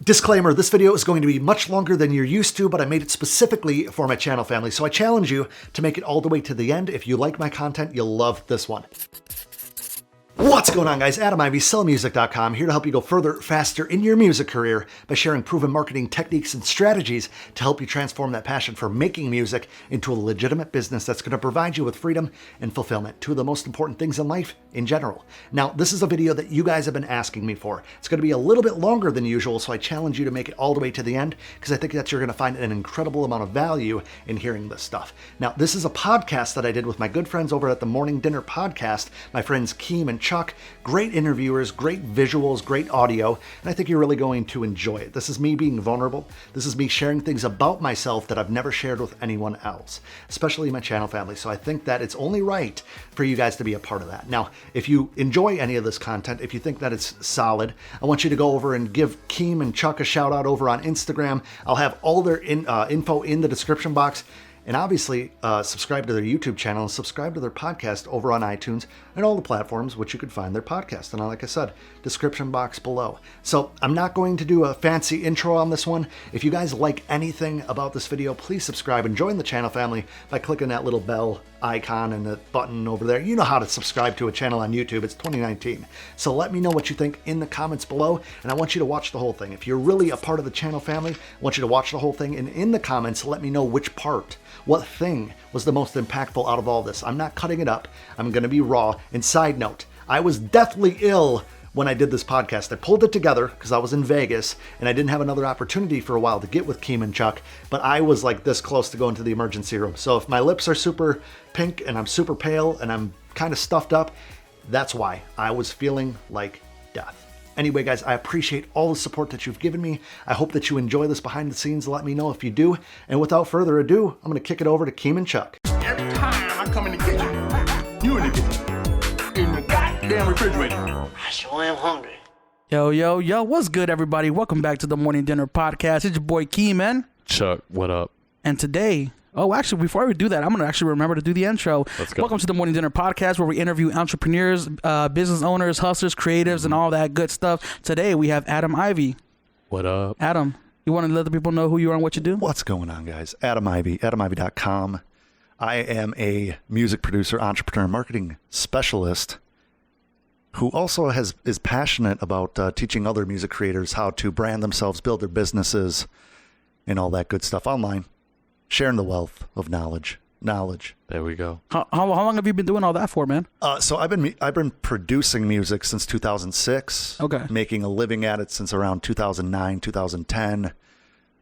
Disclaimer, this video is going to be much longer than you're used to, but I made it specifically for my channel family, so I challenge you to make it all the way to the end. If you like my content, you'll love this one. What's going on, guys? Adam Ivy, sellmusic.com, here to help you go further, faster in your music career by sharing proven marketing techniques and strategies to help you transform that passion for making music into a legitimate business that's going to provide you with freedom and fulfillment, two of the most important things in life in general. Now, this is a video that you guys have been asking me for. It's going to be a little bit longer than usual, so I challenge you to make it all the way to the end because I think that you're going to find an incredible amount of value in hearing this stuff. Now, this is a podcast that I did with my good friends over at the Morning Dinner Podcast, my friends Keem and Chuck. Great interviewers, great visuals, great audio, and I think you're really going to enjoy it. This is me being vulnerable. This is me sharing things about myself that I've never shared with anyone else, especially my channel family. So I think that it's only right for you guys to be a part of that. Now, if you enjoy any of this content, if you think that it's solid, I want you to go over and give Keem and Chuck a shout out over on Instagram. I'll have all their info in the description box. And obviously, subscribe to their YouTube channel and subscribe to their podcast over on iTunes and all the platforms which you could find their podcast. And like I said, description box below. So I'm not going to do a fancy intro on this one. If you guys like anything about this video, please subscribe and join the channel family by clicking that little bell icon and the button over there. You know how to subscribe to a channel on YouTube. It's 2019. So let me know what you think in the comments below, and I want you to watch the whole thing. If you're really a part of the channel family, I want you to watch the whole thing, and in the comments, let me know which part, what thing was the most impactful out of all this. I'm not cutting it up. I'm going to be raw. And side note, I was deathly ill when I did this podcast. I pulled it together because I was in Vegas and I didn't have another opportunity for a while to get with Keem and Chuck, but I was like this close to going to the emergency room. So if my lips are super pink and I'm super pale and I'm kind of stuffed up, that's why. I was feeling like death. Anyway, guys, I appreciate all the support that you've given me. I hope that you enjoy this behind the scenes. Let me know if you do. And without further ado, I'm going to kick it over to Keem and Chuck. Every time I come in the kitchen, you in the kitchen, in the goddamn refrigerator. I sure am hungry. Yo, what's good, everybody? Welcome back to the Morning Dinner Podcast. It's your boy Keem and Chuck, what up? And today, actually, before we do that, I'm going to actually remember to do the intro. Let's go. Welcome to the Morning Dinner Podcast, where we interview entrepreneurs, business owners, hustlers, creatives, and all that good stuff. Today, we have Adam Ivy. What up? Adam, you want to let the people know who you are and what you do? What's going on, guys? Adam Ivy, AdamIvy.com. I am a music producer, entrepreneur, marketing specialist who also is passionate about teaching other music creators how to brand themselves, build their businesses, and all that good stuff online. Sharing the wealth of knowledge. There we go. How long have you been doing all that for, man? So I've been producing music since 2006. Okay. Making a living at it since around 2009, 2010,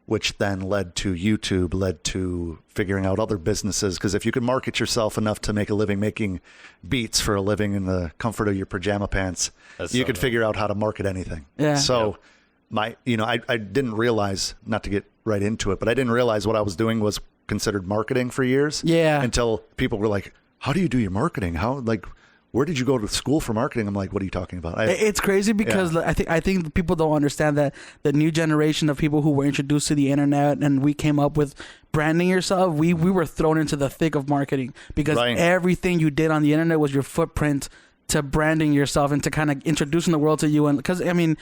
which then led to YouTube, led to figuring out other businesses. Because if you can market yourself enough to make a living making beats for a living in the comfort of your pajama pants, you could figure out how to market anything. Yeah. So I didn't realize, not to get right into it, but I didn't realize what I was doing was considered marketing for years. Yeah. Until people were like, how do you do your marketing? Where did you go to school for marketing? I'm like, what are you talking about? It's crazy because I think people don't understand that the new generation of people who were introduced to the internet and we came up with branding yourself, we were thrown into the thick of marketing because everything you did on the internet was your footprint to branding yourself and to kind of introducing the world to you. And because, I mean,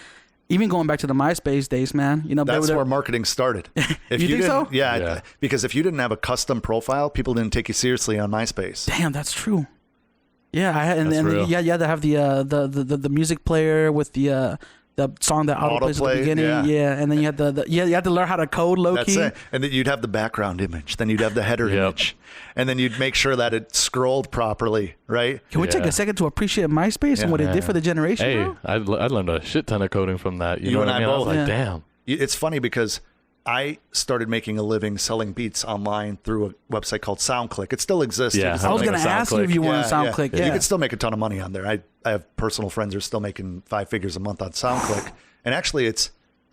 even going back to the MySpace days, man, that's where marketing started. If you think so? Yeah, because if you didn't have a custom profile, people didn't take you seriously on MySpace. Damn, that's true. Yeah, real. You had to have the music player with the song that auto plays at the beginning. Yeah, and then you had you had to learn how to code low key. That's it. And then you'd have the background image, then you'd have the header image, and then you'd make sure that it scrolled properly, right? Can we take a second to appreciate MySpace and what it did for the generation? Hey, bro? I learned a shit ton of coding from that. You know and what I mean? both. I was like, damn. It's funny because I started making a living selling beats online through a website called Soundclick. It still exists. Yeah, I was going to ask you if you wanted Soundclick. Yeah. You can still make a ton of money on there. I have personal friends who are still making 5 figures a month on Soundclick. And actually,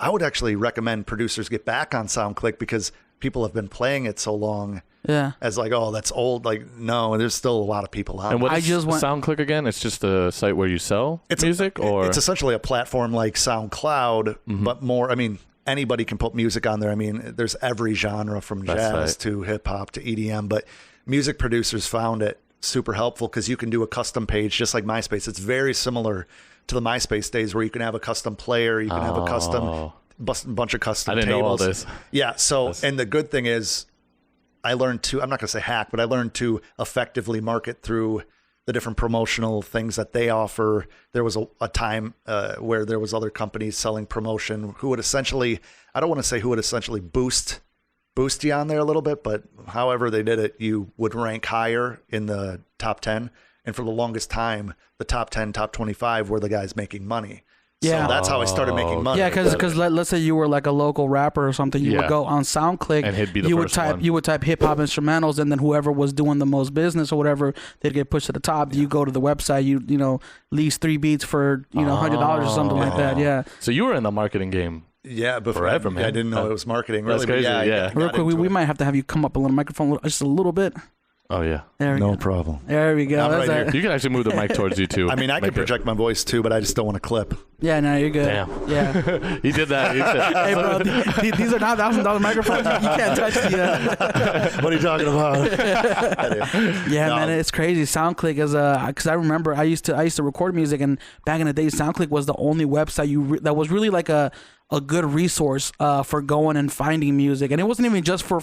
I would actually recommend producers get back on Soundclick because people have been playing it so long. Yeah. As like, oh, that's old. Like, no, there's still a lot of people on. And what is SoundClick again? It's just a site where you sell music? Or it's essentially a platform like SoundCloud, but more, I mean, anybody can put music on there. I mean, there's every genre from jazz to hip hop to EDM, but music producers found it super helpful because you can do a custom page just like MySpace. It's very similar to the MySpace days where you can have a custom player, you can have a custom bunch of custom I didn't tables. know all this. Yeah. So, and the good thing is I learned to, I'm not going to say hack, but I learned to effectively market through the different promotional things that they offer. There was a time where there was other companies selling promotion who would essentially, I don't want to say who would essentially boost you on there a little bit, but however they did it, you would rank higher in the top 10. And for the longest time, the top 10, top 25 were the guys making money. Yeah. So that's how I started making money. Yeah, because let's say you were like a local rapper or something, you would go on Soundclick and he'd be the you first one. You would type hip hop instrumentals, and then whoever was doing the most business or whatever, they'd get pushed to the top. You go to the website, you know, lease 3 beats for $100 or something like that. Yeah. So you were in the marketing game. Yeah, before Forever, man. I didn't know it was marketing. That's Really, crazy. but Yeah. I Real got quick, we into it. might have to have you come up a little microphone, just a little bit. Oh yeah. There we No go. problem. There we go. I'm That's right it. here. You can actually move the mic towards you too. I mean, I can project my voice too, but I just don't want to clip. Yeah, no, you're good. Damn. Yeah. He did that. He said, Hey, bro, these are not $1,000 microphones. You can't touch the. What are you talking about? Yeah, No. man, it's crazy. Soundclick is because I remember I used to record music, and back in the day, Soundclick was the only website that was really like a good resource for going and finding music. And it wasn't even just for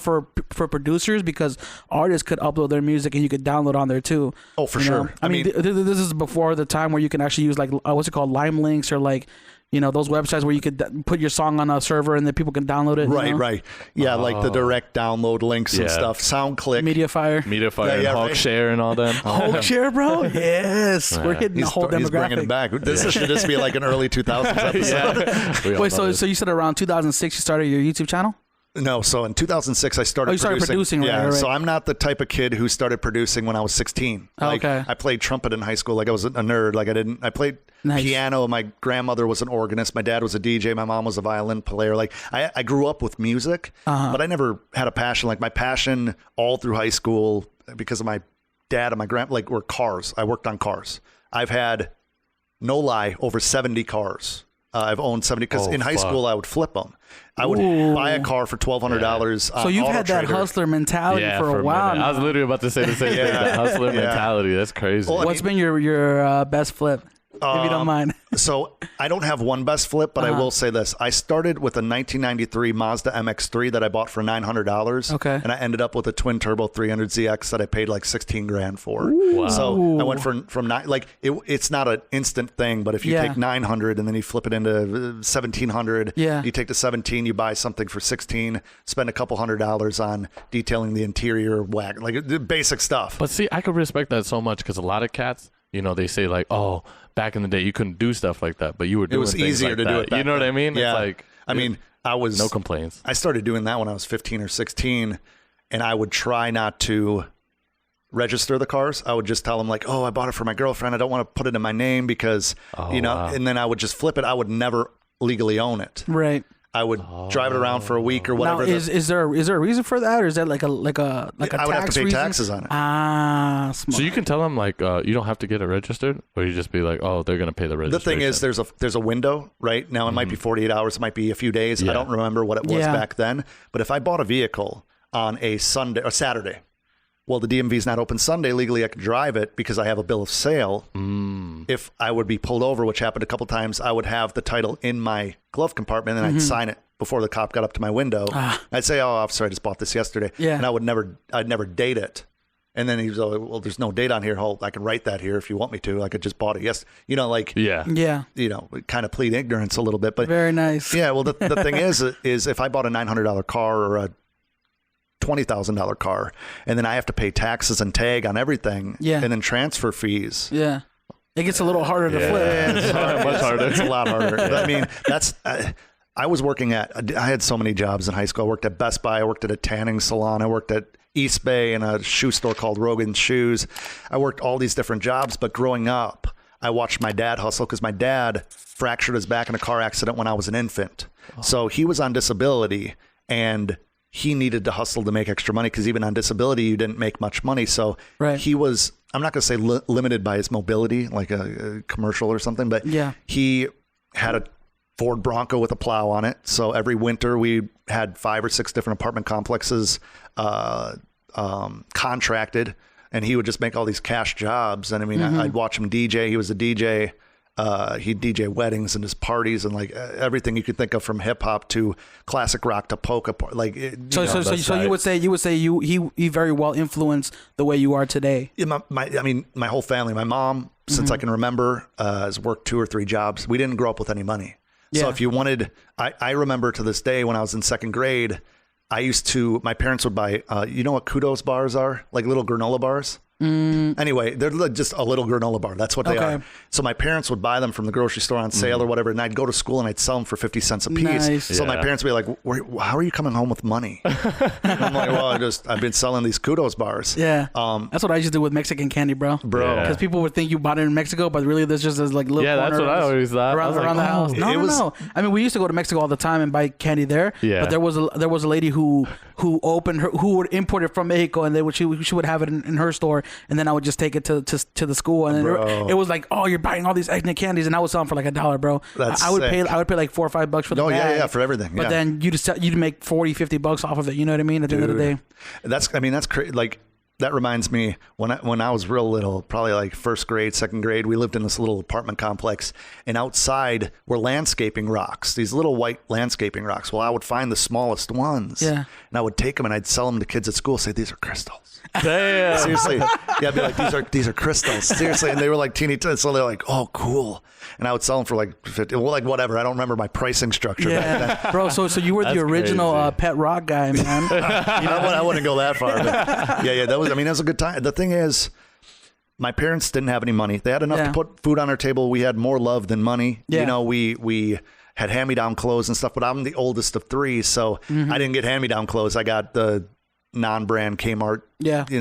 producers, because artists could upload their music and you could download on there too. Oh, for You know? sure. I mean, this is before the time where you can actually use like what's it called, Lime Links, or like, you know, those websites where you could put your song on a server and then people can download it. Right, you know? right. Yeah, like the direct download links and Yeah. stuff. SoundClick. Mediafire. Mediafire Yeah, and right. Hawkshare and all them. Hawkshare, bro. Yes, we're hitting the whole He's demographic. bringing it back. This should just be like an early 2000s episode. We all Wait, know so you said around 2006 you started your YouTube channel? No, so in 2006 I started. Oh, you started producing, yeah, right. so I'm not the type of kid who started producing when I was 16. Like, Okay. I played trumpet in high school. Like I was a nerd. Like I played Nice. piano. My grandmother was an organist. My dad was a DJ. My mom was a violin player. Like I grew up with music, but I never had a passion. Like my passion all through high school, because of my dad and my were cars. I worked on cars. I've had, no lie, over 70 cars. I've owned 70 because in high school I would flip them. I would buy a car for $1,200. So you've had that hustler mentality for a while minute. I was now. literally about to say the same thing. That hustler mentality. That's crazy. Well, What's been your best flip, if you don't mind? So I don't have one best flip, but I will say this. I started with a 1993 Mazda MX-3 that I bought for $900. Okay. And I ended up with a twin turbo 300ZX that I paid like 16 grand for. Wow. So I went from nine, like it's not an instant thing, but if you take 900 and then you flip it into 1700, you take the 17, you buy something for 16, spend a couple $100 on detailing the interior wagon, like the basic stuff. But see, I could respect that so much because a lot of cats, you know, they say like, oh, back in the day you couldn't do stuff like that, but you were doing was things easier like to that. do it back You know what I then. mean? Yeah. It's like, I mean, I was no complaints. I started doing that when I was 15 or 16, and I would try not to register the cars. I would just tell them like, oh, I bought it for my girlfriend. I don't want to put it in my name because, and then I would just flip it. I would never legally own it. Right. I would drive it around for a week or whatever. Now, is there a reason for that, or is that like a I would tax have to pay reason? taxes on it. Ah, smart. So you can tell them like, you don't have to get it registered, or you just be like, oh, they're gonna pay the The registration. thing is, there's a window right now. It might be 48 hours. It might be a few days. I don't remember what it was back then. But if I bought a vehicle on a Sunday or Saturday, well, the DMV is not open Sunday. Legally, I could drive it because I have a bill of sale. If I would be pulled over, which happened a couple times, I would have the title in my glove compartment and I'd sign it before the cop got up to my window. I'd say, "Oh, officer, I just bought this yesterday," and I'd never date it. And then he was, "Oh, well, there's no date on here. Hold, I can write that here if you want me to. I could just bought it. Yes, you know, like yeah, you know, kind of plead ignorance a little bit, but very nice. yeah. Well, the thing is if I bought a $900 car or a $20,000 car, and then I have to pay taxes and tag on everything, and then transfer fees. Yeah, it gets a little harder to flip. It's much harder. It's a lot harder. I mean, that's. I was working I had so many jobs in high school. I worked at Best Buy. I worked at a tanning salon. I worked at East Bay in a shoe store called Rogan's Shoes. I worked all these different jobs, but growing up, I watched my dad hustle because my dad fractured his back in a car accident when I was an infant. So he was on disability and he needed to hustle to make extra money because even on disability, you didn't make much money. So he was, I'm not going to say limited by his mobility, like a commercial or something, but he had a Ford Bronco with a plow on it. So every winter we had 5 or 6 different apartment complexes contracted, and he would just make all these cash jobs. And I mean, I'd watch him DJ. He was a DJ He'd DJ weddings and his parties and like everything you could think of, from hip hop to classic rock to polka. Like so you would say he very well influenced the way you are today. Yeah, my whole family, my mom, since I can remember, has worked 2 or 3 jobs. We didn't grow up with any money. Yeah. So if you wanted, I remember to this day when I was in 2nd grade, my parents would buy, you know what Kudos bars are? Like little granola bars. Anyway, they're just a little granola bar. That's what they are. So my parents would buy them from the grocery store on sale or whatever, and I'd go to school and I'd sell them for 50 cents a piece. Nice. So my parents would be like, how are you coming home with money? And I'm like, well, I've been selling these Kudos bars. Yeah. That's what I used to do with Mexican candy, bro. Because people would think you bought it in Mexico, but really there's just this like little corner. That's what I always thought. Around the house. No. I mean, we used to go to Mexico all the time and buy candy there. Yeah. But there was a lady who would import it from Mexico, and she would have it in her store, and then I would just take it to the school, and it was like, oh, you're buying all these ethnic candies, and I would sell them for like $1, bro. I would pay like $4 or $5 for the bag. For everything. But then you'd make $40-$50 off of it. You know what I mean? At the end of the day, that's crazy. Like that reminds me when I was real little, probably like 1st grade, 2nd grade. We lived in this little apartment complex, and outside were landscaping rocks. These little white landscaping rocks. Well, I would find the smallest ones, and I would take them and I'd sell them to kids at school. Say, these are crystals. Damn. Seriously. Yeah, I'd be like, these are crystals. Seriously. And they were like teeny, so they're like, oh, cool. And I would sell them for like 50, well, like whatever. I don't remember my pricing structure back then. Bro, so you were the original pet rock guy, man. I wouldn't go that far. But that was a good time. The thing is, my parents didn't have any money. They had enough to put food on our table. We had more love than money. Yeah. You know, we had hand-me-down clothes and stuff, but I'm the oldest of 3, so I didn't get hand-me-down clothes. I got the non-brand Kmart,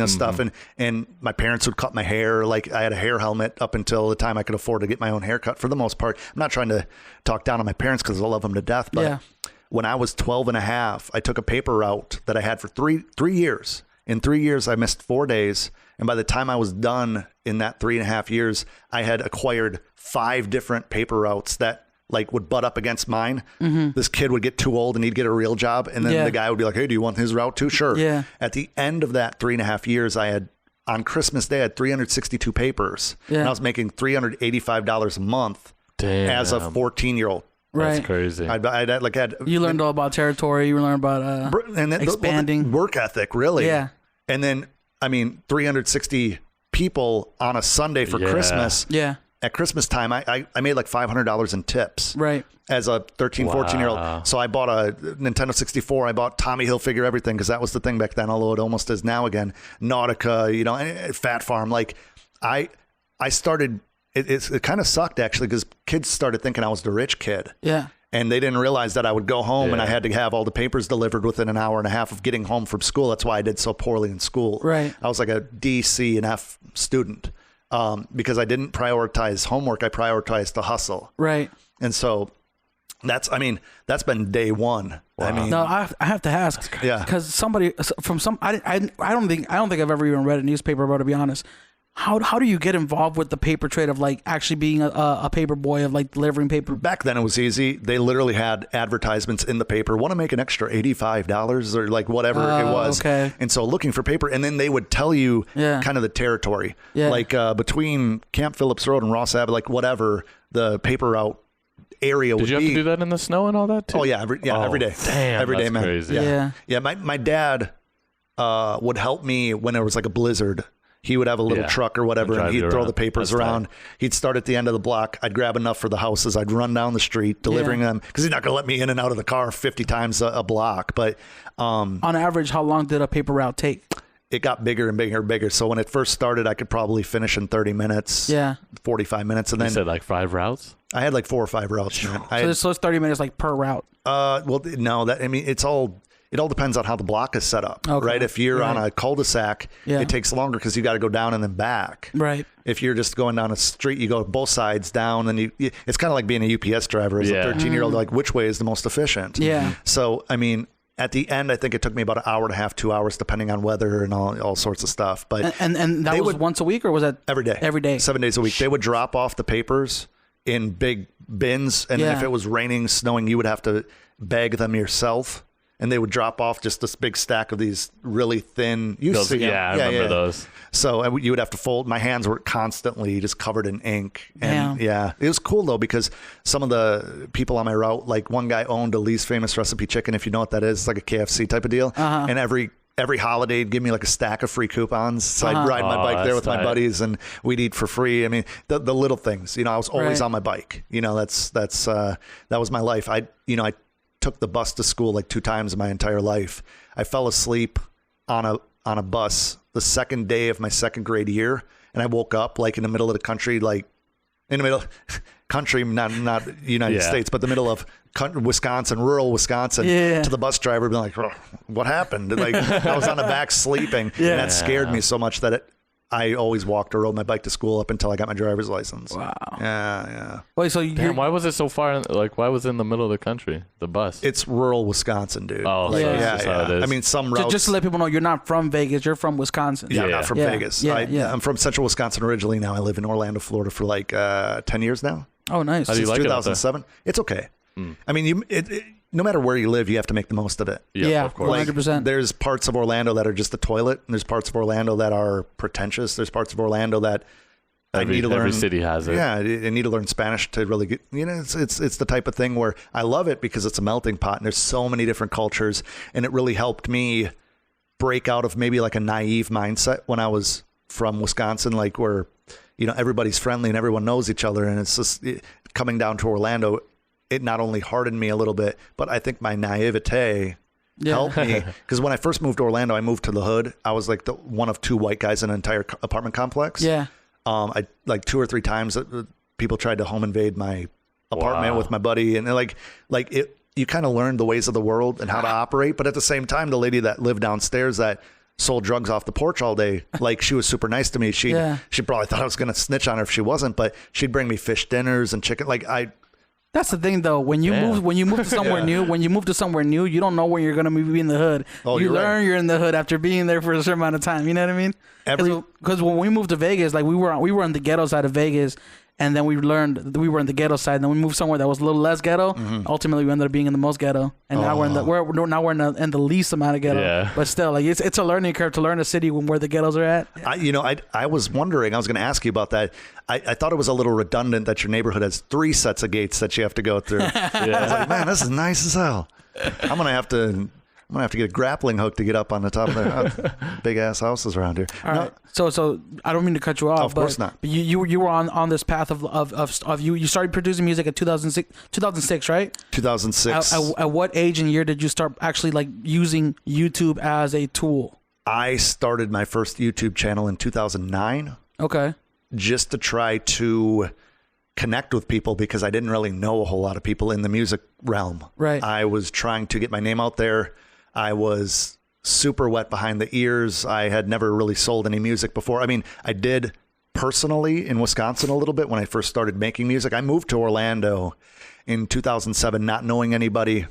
stuff. And my parents would cut my hair. Like I had a hair helmet up until the time I could afford to get my own haircut for the most part. I'm not trying to talk down on my parents because I love them to death. But when I was 12 and a half, I took a paper route that I had for three years. In 3 years, I missed 4 days. And by the time I was done in that 3.5 years, I had acquired 5 different paper routes that like would butt up against mine. This kid would get too old and he'd get a real job. And then the guy would be like, hey, do you want his route too? Sure. Yeah. At the end of that 3.5 years, I had, on Christmas Day, I had 362 papers. Yeah. And I was making $385 a month as a 14-year-old. Right. That's crazy. You learned all about territory. You learned about expanding. Work ethic, really. Yeah. And then, 360 people on a Sunday for Christmas. Yeah. At Christmas time, I made like $500 in tips. Right. As a 13, 14-year-old. So I bought a Nintendo 64. I bought Tommy Hilfiger, everything, because that was the thing back then, although it almost is now again. Nautica, Fat Farm. Like, I started, it kind of sucked, actually, because kids started thinking I was the rich kid. Yeah. And they didn't realize that I would go home and I had to have all the papers delivered within an hour and a half of getting home from school. That's why I did so poorly in school. Right. I was like a D, C, and F student. Because I didn't prioritize homework, I prioritized the hustle. Right. And so that's been day one. Wow. No, I have to ask. Yeah. Because I don't think I've ever even read a newspaper, bro, to be honest. How do you get involved with the paper trade of like actually being a paper boy, of like delivering paper? Back then it was easy. They literally had advertisements in the paper. Want to make an extra $85 or like whatever it was. Okay. And so looking for paper, and then they would tell you kind of the territory, like between Camp Phillips Road and Ross Abbott, like whatever the paper route area would be. Did you have to do that in the snow and all that too? Oh yeah, every day. Damn, every day, that's man. Crazy. Yeah. My dad would help me when there was like a blizzard. He would have a little truck or whatever, and he'd throw the papers around. He'd start at the end of the block. I'd grab enough for the houses. I'd run down the street delivering them, because he's not going to let me in and out of the car 50 times a block. But on average, how long did a paper route take? It got bigger and bigger and bigger. So when it first started, I could probably finish in 30 minutes, 45 minutes. And then you said like 5 routes? I had like 4 or 5 routes. So it's 30 minutes like per route? Well, no, it all depends on how the block is set up, right? If you're on a cul-de-sac, it takes longer because you got to go down and then back. Right. If you're just going down a street, you go both sides down, and it's kind of like being a UPS driver as a 13-year-old, like which way is the most efficient? Yeah. So, at the end, I think it took me about an hour and a half, 2 hours, depending on weather and all sorts of stuff. But and that was once a week, or was that every day? Every day, 7 days a week. They would drop off the papers in big bins, and then if it was raining, snowing, you would have to bag them yourself. and they would drop off just this big stack of these really thin. I remember those. So you would have to fold. My hands were constantly just covered in ink. And it was cool though, because some of the people on my route, like one guy owned a Lee's Famous Recipe Chicken, if you know what that is. It's like a KFC type of deal. And every holiday he'd give me like a stack of free coupons. So I'd ride my bike there with my buddies and we'd eat for free. I mean, the little things, I was always on my bike. That was my life. I took the bus to school like 2 times in my entire life. I fell asleep on a bus the second day of my 2nd grade year, and I woke up like in the middle of the country, like in the middle country, not United States, but the middle of Wisconsin, rural Wisconsin, to the bus driver being like, oh, what happened? Like I was on the back sleeping, and that scared me so much that I always walked or rode my bike to school up until I got my driver's license. Wow. Yeah. Wait, so why was it so far? Like, why was it in the middle of the country? The bus. It's rural Wisconsin, dude. Oh, so that's just how it is. I mean, some routes. Just to let people know, you're not from Vegas. You're from Wisconsin. Yeah, I'm not from Vegas. I'm from Central Wisconsin originally. Now I live in Orlando, Florida for like 10 years now. Oh, nice. How do you Since like 2007. It's okay. I mean, no matter where you live, you have to make the most of it. Yeah, of course. 100%. There's parts of Orlando that are just the toilet, and there's parts of Orlando that are pretentious. There's parts of Orlando that I need to learn. Every city has it. Yeah, I need to learn Spanish to really get. It's the type of thing where I love it because it's a melting pot, and there's so many different cultures, and it really helped me break out of maybe like a naive mindset when I was from Wisconsin, like where everybody's friendly and everyone knows each other, and it's just coming down to Orlando. It not only hardened me a little bit, but I think my naivete helped me. Because when I first moved to Orlando, I moved to the hood. I was like one of 2 white guys in an entire apartment complex. Yeah. I like 2 or 3 times people tried to home invade my apartment with my buddy, and you kind of learned the ways of the world and how to operate. But at the same time, the lady that lived downstairs that sold drugs off the porch all day, like she was super nice to me. She probably thought I was going to snitch on her if she wasn't, but she'd bring me fish dinners and chicken. That's the thing, though. When you move to somewhere new, you don't know where you're gonna be in the hood. Oh, you learn right. You're in the hood after being there for a certain amount of time. You know what I mean? Because when we moved to Vegas, like we were on the ghetto side of Vegas, and then we learned that we were in the ghetto side. And then we moved somewhere that was a little less ghetto. Ultimately, we ended up being in the most ghetto, and now we're in the least amount of ghetto. Yeah. But still, like it's a learning curve to learn a city where the ghettos are at. I was wondering. I was going to ask you about that. I thought it was a little redundant that your neighborhood has 3 sets of gates that you have to go through. I was like, man, this is nice as hell. I'm gonna have to get a grappling hook to get up on the top of their big ass houses around here. All right. So I don't mean to cut you off. Of course not. But you were on this path of you started producing music in 2006, right? 2006. At what age and year did you start actually like using YouTube as a tool? I started my first YouTube channel in 2009. Okay. Just to try to connect with people because I didn't really know a whole lot of people in the music realm. Right. I was trying to get my name out there. I was super wet behind the ears. I had never really sold any music before. I mean, I did personally in Wisconsin a little bit when I first started making music. I moved to Orlando in 2007, not knowing anybody.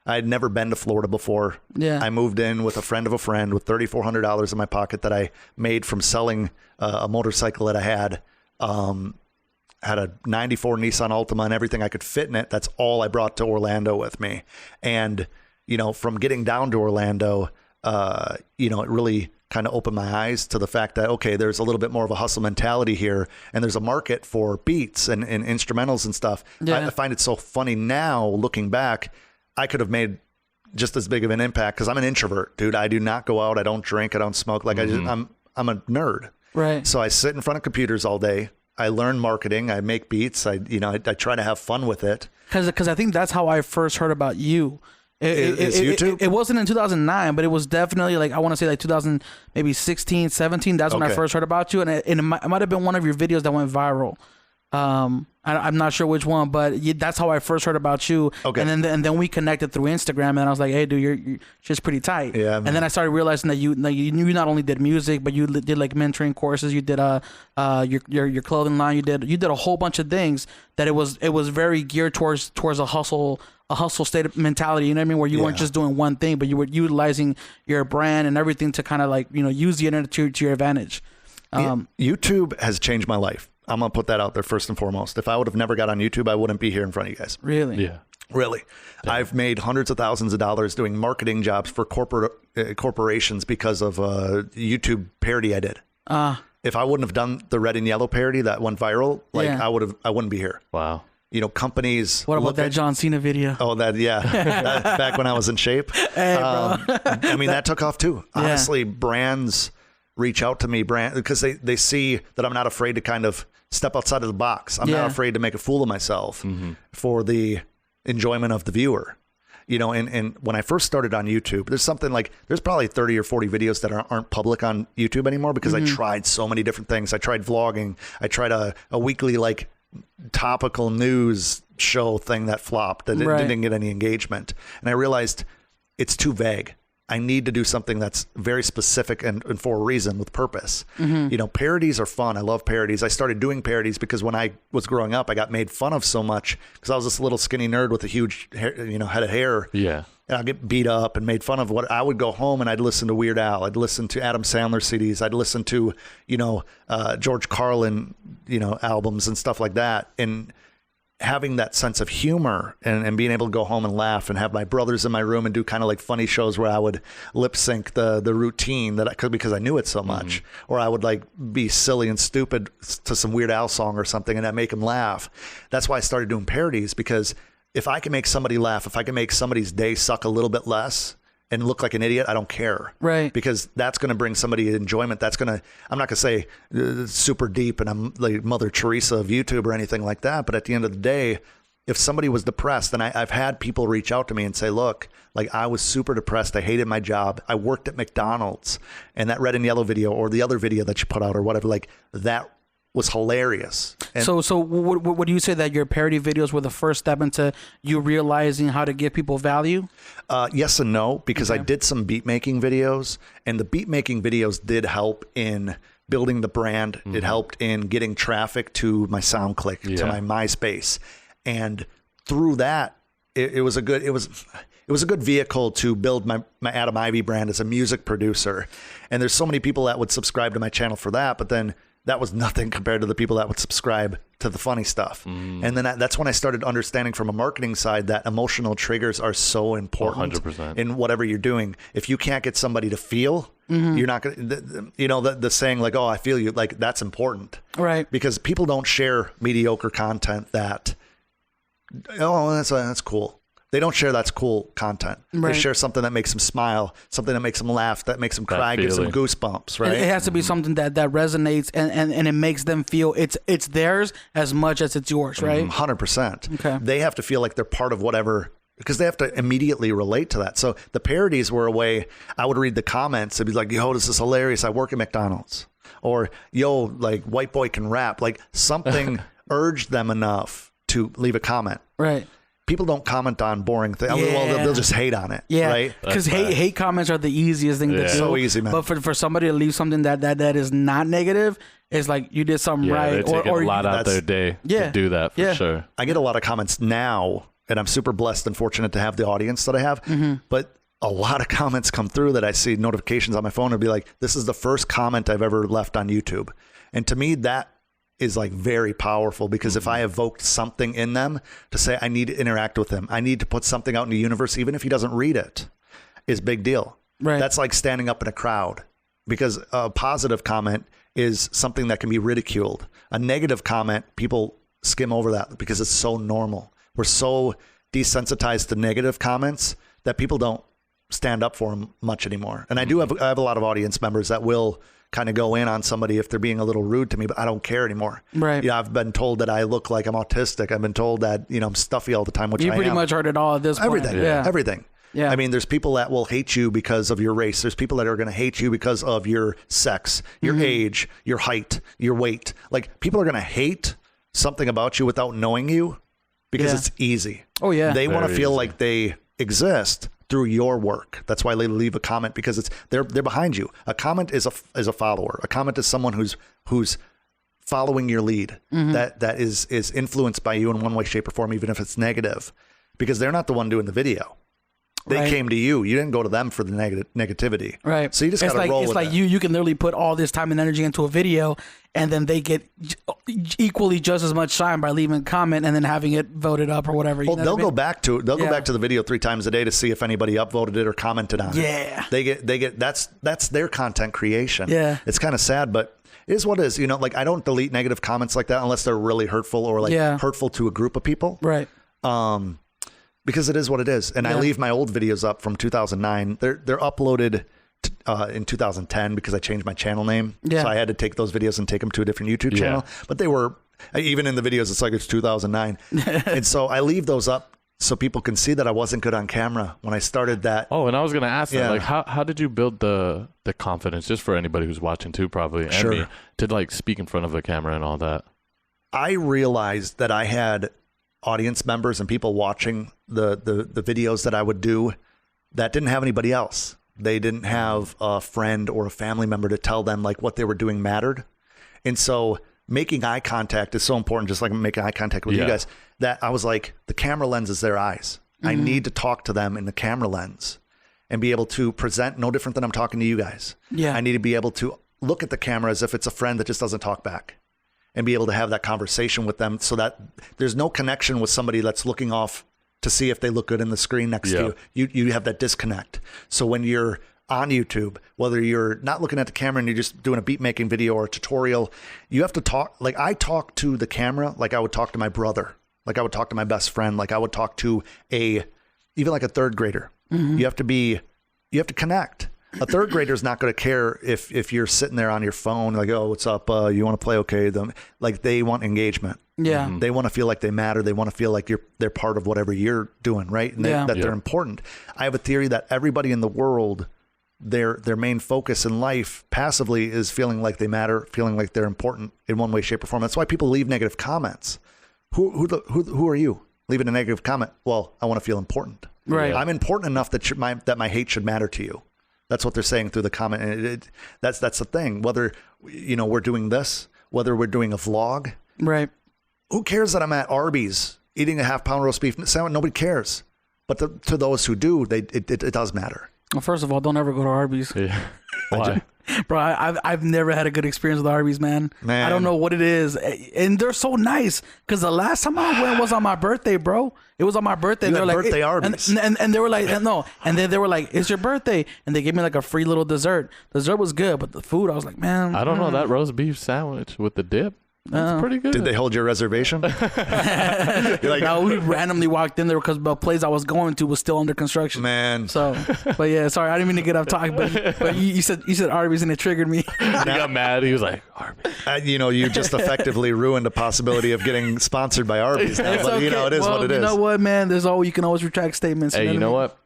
I had never been to Florida before. Yeah. I moved in with a friend of a friend with $3,400 in my pocket that I made from selling a motorcycle that I had. Had a 94 Nissan Altima and everything I could fit in it. That's all I brought to Orlando with me. And, from getting down to Orlando, it really kind of opened my eyes to the fact that, okay, there's a little bit more of a hustle mentality here, and there's a market for beats and instrumentals and stuff. Yeah. I find it so funny now, looking back, I could have made just as big of an impact because I'm an introvert, dude. I do not go out. I don't drink. I don't smoke. Like I'm a nerd. Right. So I sit in front of computers all day. I learn marketing. I make beats. I try to have fun with it. Because I think that's how I first heard about you. YouTube? It wasn't in 2009, but it was definitely like, I want to say like 2016, 17. That's when I first heard about you. And it might have been one of your videos that went viral. I'm not sure which one, but that's how I first heard about you. Okay. And then we connected through Instagram, and I was like, hey, dude, you're just pretty tight. Yeah. Man. And then I started realizing that you not only did music, but you did like mentoring courses. You did your clothing line. You did a whole bunch of things that it was very geared towards a hustle state of mentality. You know what I mean? Where you weren't just doing one thing, but you were utilizing your brand and everything to kind of like use the internet to your advantage. YouTube has changed my life. I'm going to put that out there first and foremost. If I would have never got on YouTube, I wouldn't be here in front of you guys. Really? Yeah. Really. I've made hundreds of thousands of dollars doing marketing jobs for corporations because of a YouTube parody I did. If I wouldn't have done the red and yellow parody that went viral, like I wouldn't be here. Wow. You know, companies. What about that John Cena video? Oh, back when I was in shape. Hey, bro. I mean, that took off too. Honestly, brands reach out to me, because they see that I'm not afraid to kind of step outside of the box. I'm not afraid to make a fool of myself for the enjoyment of the viewer. You know, and when I first started on YouTube, there's probably 30 or 40 videos that aren't public on YouTube anymore because I tried so many different things. I tried vlogging. I tried a weekly like topical news show thing that flopped, that didn't get any engagement. And I realized it's too vague. I need to do something that's very specific and for a reason, with purpose. You know, parodies are fun. I love parodies. I started doing parodies because when I was growing up, I got made fun of so much because I was this little skinny nerd with a huge head of hair. Yeah. And I'd get beat up and made fun of. What I would go home and I'd listen to Weird Al. I'd listen to Adam Sandler CDs. I'd listen to, George Carlin, albums and stuff like that. And having that sense of humor and being able to go home and laugh and have my brothers in my room and do kind of like funny shows where I would lip sync the routine because I knew it so much, or I would like be silly and stupid to some Weird Al song or something and I'd make them laugh. That's why I started doing parodies, because if I can make somebody laugh, if I can make somebody's day suck a little bit less and look like an idiot, I don't care. Right. Because that's going to bring somebody enjoyment. I'm not going to say super deep and I'm like Mother Teresa of YouTube or anything like that. But at the end of the day, if somebody was depressed, and I've had people reach out to me and say, look, like I was super depressed. I hated my job. I worked at McDonald's, and that red and yellow video or the other video that you put out or whatever, like that was hilarious. And so would you say that your parody videos were the first step into you realizing how to give people value? Yes and no, because I did some beat making videos, and the beat making videos did help in building the brand. It helped in getting traffic to my Soundclick, to my MySpace. And through that, it was a good vehicle to build my Adam Ivy brand as a music producer. And there's so many people that would subscribe to my channel for that, but then that was nothing compared to the people that would subscribe to the funny stuff. And then that's when I started understanding from a marketing side that emotional triggers are so important 100%. In whatever you're doing. If you can't get somebody to feel, you're not going to, the saying like, oh, I feel you, like that's important. Right. Because people don't share mediocre content that, oh, that's cool. They don't share that's cool content. Right. They share something that makes them smile, something that makes them laugh, that makes them cry, gives them goosebumps, right? It has to be something that resonates and it makes them feel it's theirs as much as it's yours, right? 100%. Okay. They have to feel like they're part of whatever, because they have to immediately relate to that. So the parodies were a way I would read the comments and be like, yo, this is hilarious. I work at McDonald's. Or, yo, like white boy can rap. Like something urged them enough to leave a comment. Right. People don't comment on boring things. Yeah. Well, they'll just hate on it. Yeah. Right. Because hate comments are the easiest thing to do. So easy, man. But for somebody to leave something that is not negative, it's like you did something right. They take a lot out their day to do that for sure. I get a lot of comments now, and I'm super blessed and fortunate to have the audience that I have. But a lot of comments come through that I see notifications on my phone and be like, this is the first comment I've ever left on YouTube. And to me, that is like very powerful, because if I evoked something in them to say, I need to interact with him, I need to put something out in the universe, even if he doesn't read it, is big deal. Right. That's like standing up in a crowd, because a positive comment is something that can be ridiculed. A negative comment, people skim over that because it's so normal. We're so desensitized to negative comments that people don't stand up for them much anymore. And I have a lot of audience members that will kind of go in on somebody if they're being a little rude to me, but I don't care anymore. Right. Yeah, I've been told that I look like I'm autistic. I've been told that, I'm stuffy all the time, which I am. You pretty much heard it all at this point. Everything. Yeah. Everything. Yeah. I mean, there's people that will hate you because of your race. There's people that are going to hate you because of your sex, your age, your height, your weight. Like, people are going to hate something about you without knowing you because it's easy. Oh, yeah. They want to feel like they exist through your work. That's why they leave a comment, because they're behind you. A comment is a follower. A comment is someone who's following your lead, that is influenced by you in one way, shape, or form, even if it's negative, because they're not the one doing the video. They came to you. You didn't go to them for the negativity. Right. So you just got to roll with it. It's like you can literally put all this time and energy into a video, and then they get equally just as much shine by leaving a comment and then having it voted up or whatever. Well, they'll go back to go back to the video 3 times a day to see if anybody upvoted it or commented on it. Yeah. They get that's their content creation. Yeah. It's kind of sad, but it is what it is. You know, like I don't delete negative comments like that unless they're really hurtful or like hurtful to a group of people. Right. Because it is what it is. And I leave my old videos up from 2009. They're uploaded in 2010 because I changed my channel name. Yeah. So I had to take those videos and take them to a different YouTube channel. But they were, even in the videos, it's like it's 2009. And so I leave those up so people can see that I wasn't good on camera when I started that. Oh, and I was going to ask that, like, how did you build the confidence, just for anybody who's watching too, probably, and me, to like speak in front of a camera and all that? I realized that I had audience members and people watching the videos that I would do that didn't have anybody else. They didn't have a friend or a family member to tell them like what they were doing mattered. And so making eye contact is so important, just like making eye contact with you guys, that I was like, the camera lens is their eyes. I need to talk to them in the camera lens and be able to present no different than I'm talking to you guys. Yeah. I need to be able to look at the camera as if it's a friend that just doesn't talk back, and be able to have that conversation with them so that there's no connection with somebody that's looking off to see if they look good in the screen next to you. You have that disconnect. So when you're on YouTube, whether you're not looking at the camera and you're just doing a beat making video or a tutorial, you have to talk. Like I talk to the camera like I would talk to my brother, like I would talk to my best friend, like I would talk to even like a third grader. You have to connect. A third grader is not going to care if you're sitting there on your phone, like, oh, what's up? You want to play? Okay. Like they want engagement. Yeah. They want to feel like they matter. They want to feel like they're part of whatever you're doing. Right. And that they're important. I have a theory that everybody in the world, their main focus in life passively is feeling like they matter, feeling like they're important in one way, shape, or form. That's why people leave negative comments. Who are you leaving a negative comment? Well, I want to feel important. Right. I'm important enough that my hate should matter to you. That's what they're saying through the comment. And that's the thing. Whether, we're doing this, whether we're doing a vlog. Right. Who cares that I'm at Arbys eating a half-pound roast beef sandwich? Nobody cares. But to those who do, it does matter. Well, first of all, don't ever go to Arbys. Yeah. Why? Bro, I've never had a good experience with Arbys, man. I don't know what it is. And they're so nice. Because the last time I went was on my birthday, bro. It was on my birthday. They were like, birthday Arbys. And they were like, no. And then they were like, it's your birthday. And they gave me like a free little dessert. The dessert was good, but the food, I was like, man. I don't know. That roast beef sandwich with the dip. That's pretty good. Did they hold your reservation? No, we randomly walked in there because the place I was going to was still under construction. Man. So, but yeah, sorry, I didn't mean to get off topic, but you said Arbys and it triggered me. He got mad. He was like, Arbys. You just effectively ruined the possibility of getting sponsored by Arbys now. But, okay. It is what it is. You know what, man? You can always retract statements. Hey, you know what?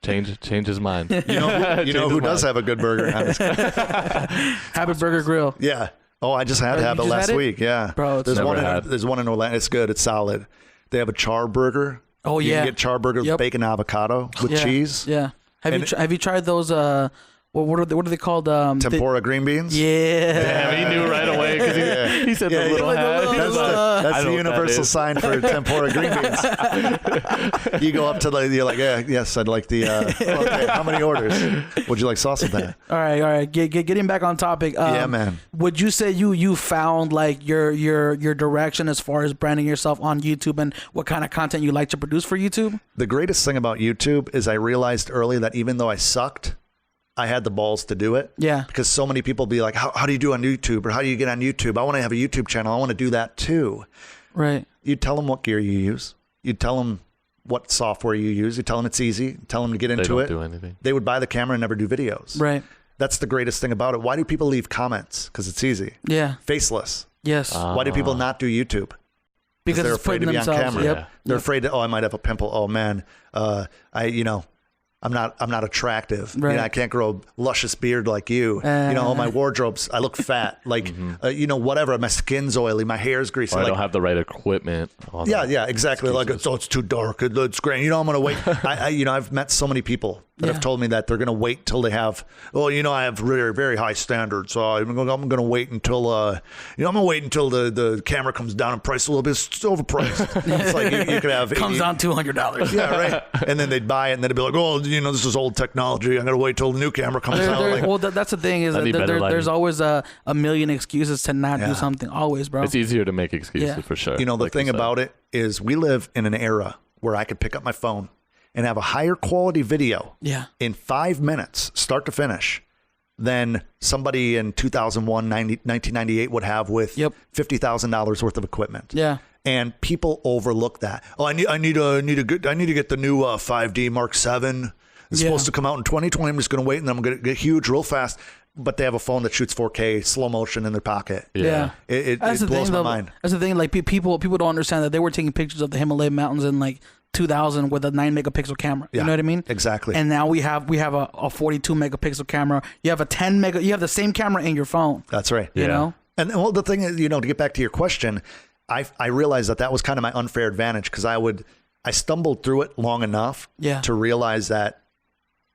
Change his mind. You know who does have a good burger? Habit Burger Grill. Yeah. Oh, I just had Habit last week. Yeah. Bro, there's one in Orlando. It's good. It's solid. They have a char burger. Oh, you can get char burger with bacon avocado with cheese. Yeah. Have you tried those what are they called? Tempura green beans? Yeah, he knew right away because he said the little hat. That's the universal sign for tempura green beans. You go up to you're like, yes, I'd like the, okay, how many orders? Would you like sauce with that? All right. Getting back on topic. Yeah, man. Would you say you found like your direction as far as branding yourself on YouTube and what kind of content you like to produce for YouTube? The greatest thing about YouTube is I realized early that even though I sucked, I had the balls to do it. Yeah. Because so many people be like, how do you do on YouTube? Or how do you get on YouTube? I want to have a YouTube channel. I want to do that too. Right. You tell them what gear you use. You tell them what software you use. You tell them it's easy. Tell them to get into it. They don't do anything. They would buy the camera and never do videos. Right. That's the greatest thing about it. Why do people leave comments? Because it's easy. Yeah. Faceless. Yes. Why do people not do YouTube? Because they're afraid to be on camera. Yep. They're afraid that, I might have a pimple. Oh man, I'm not attractive. Right. I can't grow a luscious beard like you. My wardrobe's, I look fat. Like, whatever. My skin's oily. My hair's greasy. I don't have the right equipment. Yeah, exactly. Excuses. Like, it's too dark. It's gray. I'm going to wait. I've met so many people that have told me that they're going to wait till they have, I have very, very high standards. So I'm going to wait until, I'm going to wait until the camera comes down in price a little bit. It's overpriced. It's like you could have. Comes down $200. Yeah, right. And then they'd buy it and then they'd be like, this is old technology. I'm going to wait till the new camera comes out. Well, that's the thing is that there's always a million excuses to not do something. Always, bro. It's easier to make excuses for sure. The thing about it is we live in an era where I could pick up my phone and have a higher quality video in 5 minutes, start to finish, than somebody in 1998 would have with $50,000 worth of equipment. Yeah. And people overlook that. I need to get the new 5D Mark 7. It's supposed to come out in 2020. I'm just going to wait, and then I'm going to get huge real fast. But they have a phone that shoots 4K slow motion in their pocket. Yeah. It blows my mind. That's the thing. Like people don't understand that they were taking pictures of the Himalaya mountains in like 2000 with a 9 megapixel camera. You know what I mean? Exactly. And now we have a 42 megapixel camera. You have you have the same camera in your phone. That's right. You know? And the thing is, to get back to your question, I realized that was kind of my unfair advantage because I stumbled through it long enough to realize that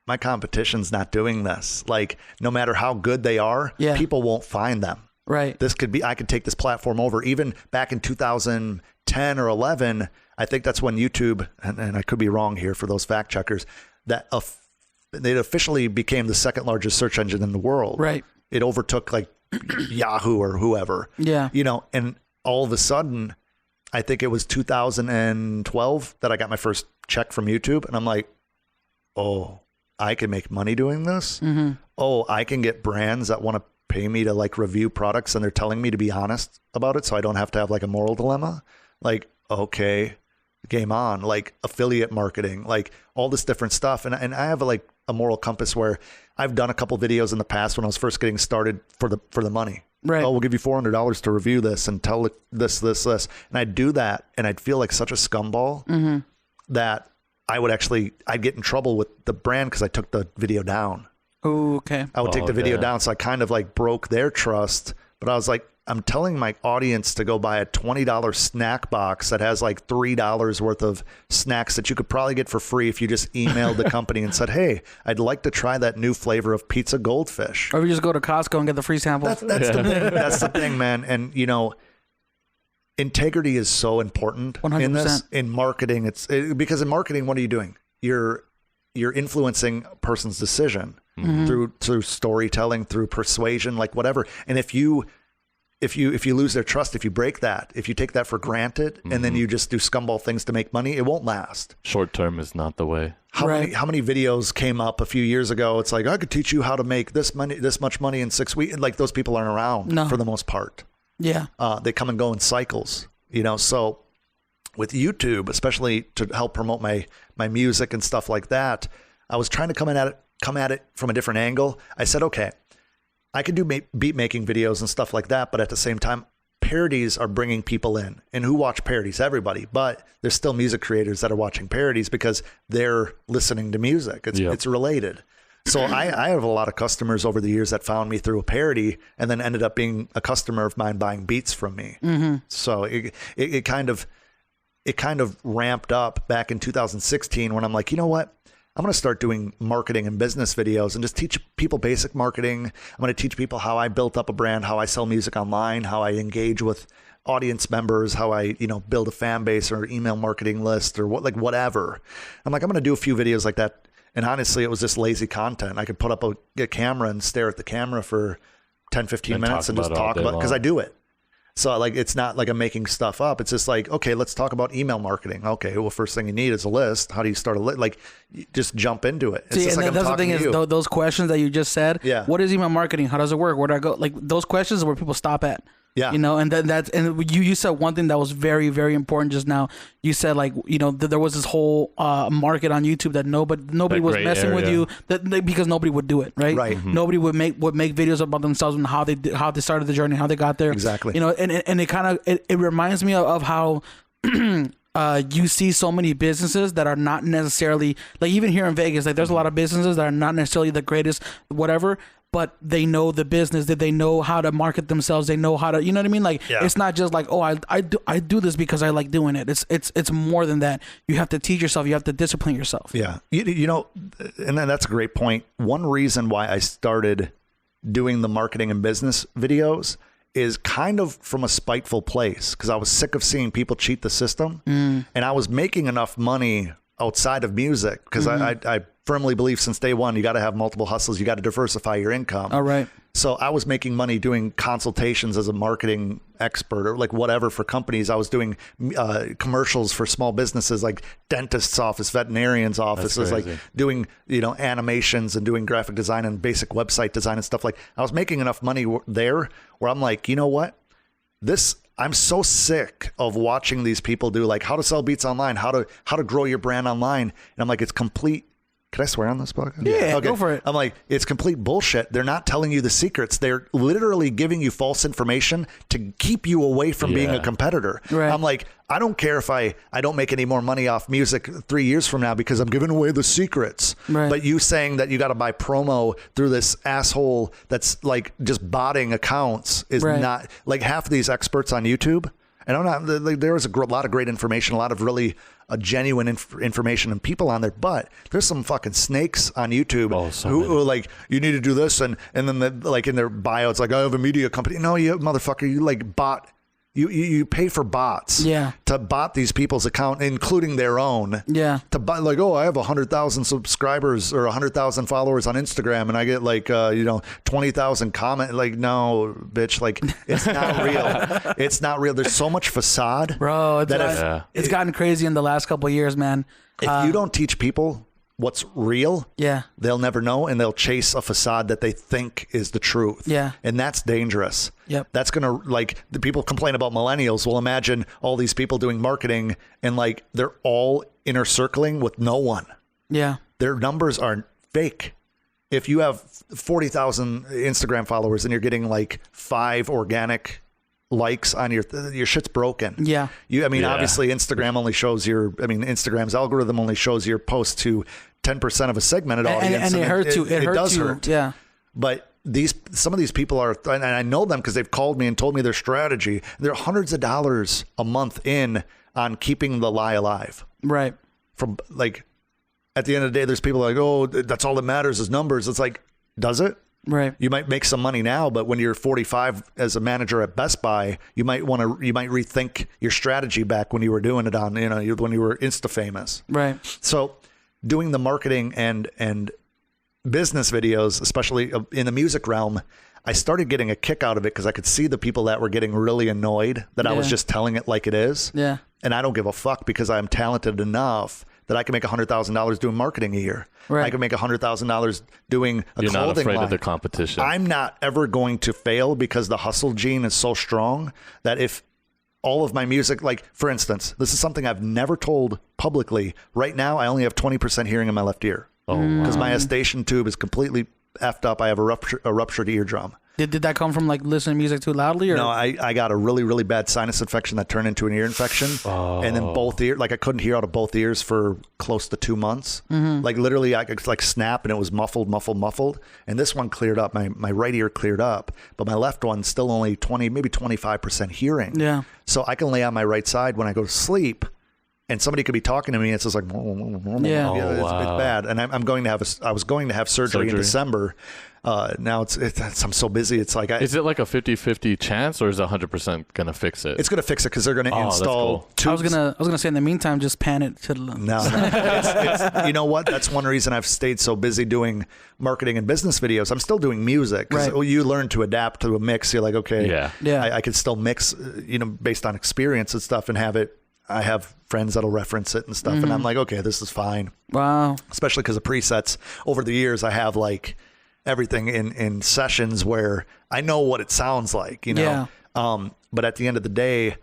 my competition's not doing this. Like, no matter how good they are, people won't find them. Right. I could take this platform over. Even back in 2010 or 11, I think that's when YouTube, and I could be wrong here for those fact checkers, that they officially became the second largest search engine in the world. Right. It overtook like Yahoo or whoever. Yeah. And all of a sudden, I think it was 2012 that I got my first check from YouTube. And I'm like, oh, I can make money doing this. Mm-hmm. Oh, I can get brands that want to pay me to like review products and they're telling me to be honest about it so I don't have to have like a moral dilemma. Like, okay, game on. Like affiliate marketing, like all this different stuff. And I have like a moral compass where I've done a couple videos in the past when I was first getting started for the money. Right. Oh, we'll give you $400 to review this and tell it this. And I'd do that and I'd feel like such a scumball that I'd get in trouble with the brand because I took the video down. Oh, okay. I would take the video down. So I kind of like broke their trust. But I was like, I'm telling my audience to go buy a $20 snack box that has like $3 worth of snacks that you could probably get for free if you just emailed the company and said, hey, I'd like to try that new flavor of pizza goldfish. Or you just go to Costco and get the free samples. That's the thing. That's the thing, man. And, integrity is so important 100%. in this. In marketing, because in marketing, what are you doing? You're influencing a person's decision through storytelling, through persuasion, like whatever. And if you lose their trust, if you break that, if you take that for granted, and then you just do scumball things to make money, it won't last. Short term is not the way. How many videos came up a few years ago? It's like, I could teach you how to make this much money in 6 weeks. Like those people aren't around for the most part. Yeah. They come and go in cycles, so with YouTube, especially to help promote my music and stuff like that, I was trying to come at it from a different angle. I said, okay, I can do beat making videos and stuff like that, but at the same time, parodies are bringing people in. And who watch parodies? Everybody. But there's still music creators that are watching parodies because they're listening to music. It's related. So I have a lot of customers over the years that found me through a parody and then ended up being a customer of mine buying beats from me. Mm-hmm. So it kind of ramped up back in 2016 when I'm like, you know what? I'm going to start doing marketing and business videos and just teach people basic marketing. I'm going to teach people how I built up a brand, how I sell music online, how I engage with audience members, how I, build a fan base or email marketing list or whatever. I'm like, I'm going to do a few videos like that. And honestly, it was just lazy content. I could put up a camera and stare at the camera for 10, 15 minutes and just talk about it because I do it. So it's not like I'm making stuff up. It's just like, okay, let's talk about email marketing. Okay, well, first thing you need is a list. How do you start a list? Just jump into it. It's just and that's the thing is those questions that you just said. Yeah. What is email marketing? How does it work? Where do I go? Like those questions are where people stop at. Yeah. And then you said one thing that was very, very important just now. You said there was this whole market on YouTube that nobody was messing with you because nobody would do it, right? Right. Mm-hmm. Nobody would make videos about themselves and how they started the journey, how they got there. Exactly. And it kind of it reminds me of how you see so many businesses that are not necessarily, like even here in Vegas, like there's a lot of businesses that are not necessarily the greatest, whatever, but they know the business, that they know how to market themselves, they know how to, you know what I mean? Like, it's not just like, oh, I do this because I like doing it. It's more than that. You have to teach yourself. You have to discipline yourself. Yeah. You know, and then that's a great point. One reason why I started doing the marketing and business videos is kind of from a spiteful place, because I was sick of seeing people cheat the system, and I was making enough money outside of music, because I firmly believe since day one, you got to have multiple hustles. You got to diversify your income. All right. So I was making money doing consultations as a marketing expert or like whatever for companies. I was doing commercials for small businesses like dentist's office, veterinarian's offices, like doing, you know, animations and doing graphic design and basic website design and stuff. Like, I was making enough money there where I'm like, you know what? I'm so sick of watching these people do like how to sell beats online, how to grow your brand online. And I'm like, it's complete. Can I swear on this podcast? Yeah, okay. Go for it. I'm like, it's complete bullshit. They're not telling you the secrets. They're literally giving you false information to keep you away from being a competitor. Right. I'm like, I don't care if I don't make any more money off music 3 years from now because I'm giving away the secrets. Right. But you saying that you got to buy promo through this asshole that's like just botting accounts is not, like, half of these experts on YouTube. And I'm not, like, there was a lot of great information, a lot of really genuine information and people on there, but there's some fucking snakes on YouTube who are like, you need to do this. And then like in their bio, it's like, I have a media company. No, you motherfucker, you like bot. You pay for bots to bot these people's account, including their own. Yeah. To buy, like, oh, I have 100,000 subscribers or 100,000 followers on Instagram, and I get like 20,000 comments. Like, no, bitch, like, it's not real. It's not real. There's so much facade, bro. It's gotten crazy in the last couple of years, man. If you don't teach people what's real, they'll never know, and they'll chase a facade that they think is the truth. Yeah. And that's dangerous. Yep. That's going to, like, the people complain about millennials. Well, imagine all these people doing marketing and like they're all inner circling with no one. Yeah. Their numbers are fake. If you have 40,000 Instagram followers and you're getting like 5 organic likes on your shit's broken. Yeah. Obviously Instagram only shows Instagram's algorithm only shows your post to 10% of a segmented audience. And it hurts you. It does hurt. Yeah. But some of these people are, and I know them because they've called me and told me their strategy. They're hundreds of dollars a month in on keeping the lie alive. Right. From, like, at the end of the day, there's people like, oh, that's all that matters is numbers. It's like, does it? Right. You might make some money now, but when you're 45 as a manager at Best Buy, you might rethink your strategy back when you were doing it on, when you were Insta famous. Right. So doing the marketing and business videos, especially in the music realm, I started getting a kick out of it because I could see the people that were getting really annoyed that I was just telling it like it is. Yeah. And I don't give a fuck because I'm talented enough that I can make $100,000 doing marketing a year. Right. I can make $100,000 doing a clothing line. You're not afraid of the competition. I'm not ever going to fail because the hustle gene is so strong that if all of my music, like, for instance, this is something I've never told publicly. Right now, I only have 20% hearing in my left ear. Oh, because my Eustachian tube is completely effed up. I have a ruptured eardrum. Did that come from like listening to music too loudly? Or? No, I got a really, really bad sinus infection that turned into an ear infection. Oh. And then both ears, like I couldn't hear out of both ears for close to 2 months. Mm-hmm. Like literally I could like snap and it was muffled. And this one cleared up. My right ear cleared up, but my left one's still only 20, maybe 25% hearing. Yeah. So I can lay on my right side when I go to sleep. And somebody could be talking to me. And it's just like, it's bad. And I was going to have surgery in December. Now I'm so busy. It's like, is it like a 50-50 chance or is it 100% going to fix it? It's going to fix it because they're going to install tubes. I was gonna say in the meantime, just pan it to the No. It's, you know what? That's one reason I've stayed so busy doing marketing and business videos. I'm still doing music because you learn to adapt to a mix. You're like, okay, I can still mix, based on experience and stuff and have it. I have friends that'll reference it and stuff. Mm-hmm. And I'm like, okay, this is fine. Wow. Especially because of presets. Over the years, I have like everything in sessions where I know what it sounds like, Yeah. But at the end of the day,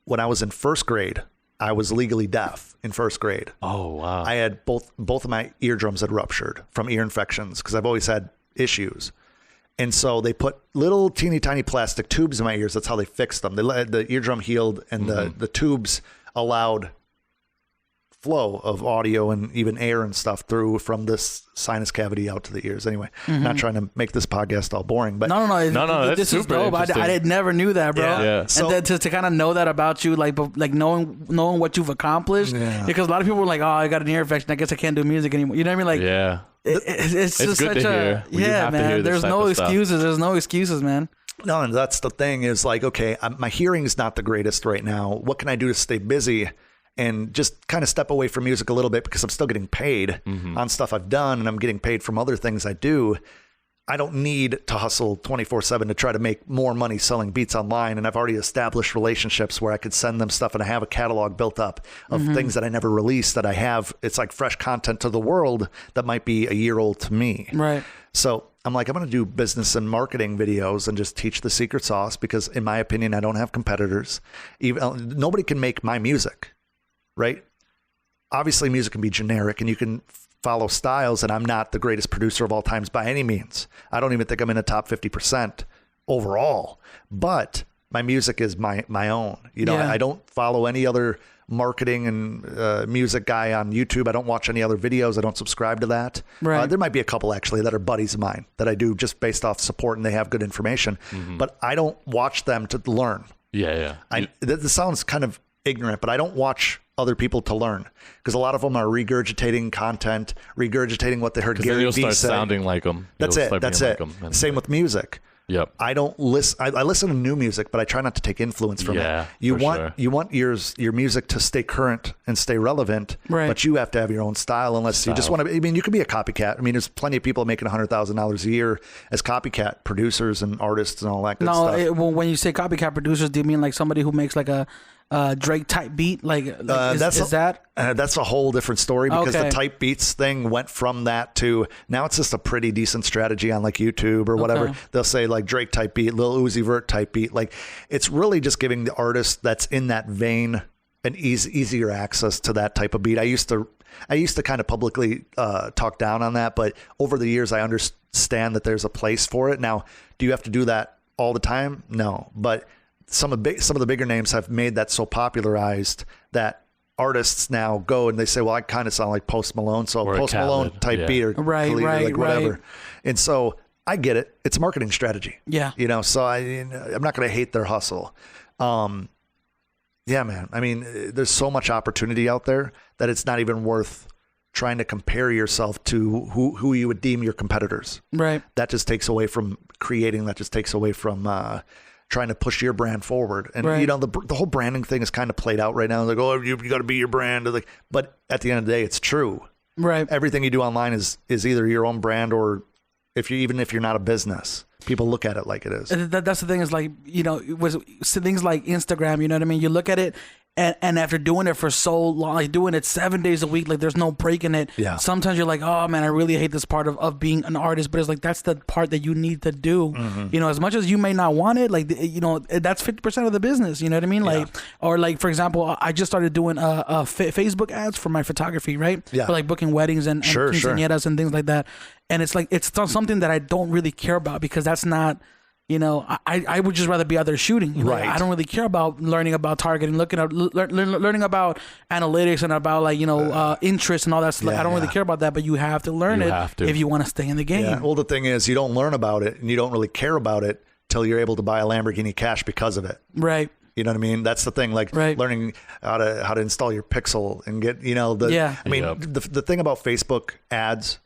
when I was in first grade, I was legally deaf in first grade. Oh, wow. I had both of my eardrums had ruptured from ear infections because I've always had issues. And so they put little teeny tiny plastic tubes in my ears. That's how they fixed them. They let the eardrum healed and the tubes allowed flow of audio and even air and stuff through from this sinus cavity out to the ears. Anyway, not trying to make this podcast all boring, but no, that's this is super dope. I never knew that, bro. Yeah. And then to kind of know that about you, like knowing what you've accomplished, because a lot of people were like, oh, I got an ear infection, I guess I can't do music anymore. You know what I mean? Like, it's just good such to hear. man. There's no excuses. There's no excuses, man. No, and that's the thing is like, okay, my hearing is not the greatest right now. What can I do to stay busy and just kind of step away from music a little bit, because I'm still getting paid on stuff I've done, and I'm getting paid from other things I do. I don't need to hustle 24/7 to try to make more money selling beats online. And I've already established relationships where I could send them stuff, and I have a catalog built up of things that I never released that I have. It's like fresh content to the world that might be a year old to me. Right. So I'm like, I'm going to do business and marketing videos and just teach the secret sauce, because in my opinion, I don't have competitors. Even nobody can make my music, right? Obviously music can be generic and you can follow styles, and I'm not the greatest producer of all times by any means. I don't even think I'm in the top 50% overall, but my music is my own. You know, I don't follow any other marketing and music guy on YouTube. I don't watch any other videos. I don't subscribe to that. Right. There might be a couple actually that are buddies of mine that I do just based off support, and they have good information, but I don't watch them to learn. Yeah. This sounds kind of ignorant, but I don't watch other people to learn, because a lot of them are regurgitating content, regurgitating what they heard Gary Vee say. You'll start sounding like them. That's it. Same with music. Yep. I don't listen. I listen to new music, but I try not to take influence from it. You want your music to stay current and stay relevant, right? But you have to have your own style, unless you just want to. I mean, you could be a copycat. I mean, there's plenty of people making $100,000 a year as copycat producers and artists and all that good stuff. Well, when you say copycat producers, do you mean like somebody who makes like a Drake type beat? That's a whole different story, because the type beats thing went from that to now it's just a pretty decent strategy on like YouTube or whatever. Okay. They'll say like Drake type beat, Lil Uzi Vert type beat. Like, it's really just giving the artist that's in that vein an easier access to that type of beat. I used to kind of publicly talk down on that, but over the years I understand that there's a place for it. Now, do you have to do that all the time? No, but some of the bigger names have made that so popularized that artists now go and they say, well, I kind of sound like Post Malone, so or Post Malone type beat or like whatever. Right. And so I get it. It's a marketing strategy. Yeah. You know, so I'm not going to hate their hustle. Yeah, man. I mean, there's so much opportunity out there that it's not even worth trying to compare yourself to who you would deem your competitors. Right. That just takes away from creating. That just takes away from trying to push your brand forward. And, you know, the whole branding thing is kind of played out right now. Like, oh, you got to be your brand. But at the end of the day, it's true. Right. Everything you do online is either your own brand, or even if you're not a business, people look at it like it is. That's the thing, is like, you know, things like Instagram, you know what I mean? You look at it, and after doing it for so long, like doing it 7 days a week, like there's no break in it. Yeah. Sometimes you're like, oh man, I really hate this part of being an artist, but it's like, that's the part that you need to do. Mm-hmm. You know, as much as you may not want it, like, you know, that's 50% of the business. You know what I mean? Like, or like, for example, I just started doing Facebook ads for my photography, right? Yeah. For like booking weddings and quinceañeras and things like that. And it's like, it's something that I don't really care about, because that's not, you know, I would just rather be out there shooting. Right. Like, I don't really care about learning about targeting, learning about analytics and about, like, you know, interest and all that stuff. I don't really care about that, but you have to learn if you want to stay in the game. Yeah. Well, the thing is, you don't learn about it and you don't really care about it till you're able to buy a Lamborghini cash because of it. Right. You know what I mean? That's the thing, like learning how to install your Pixel and get, you know, I mean, the thing about Facebook ads,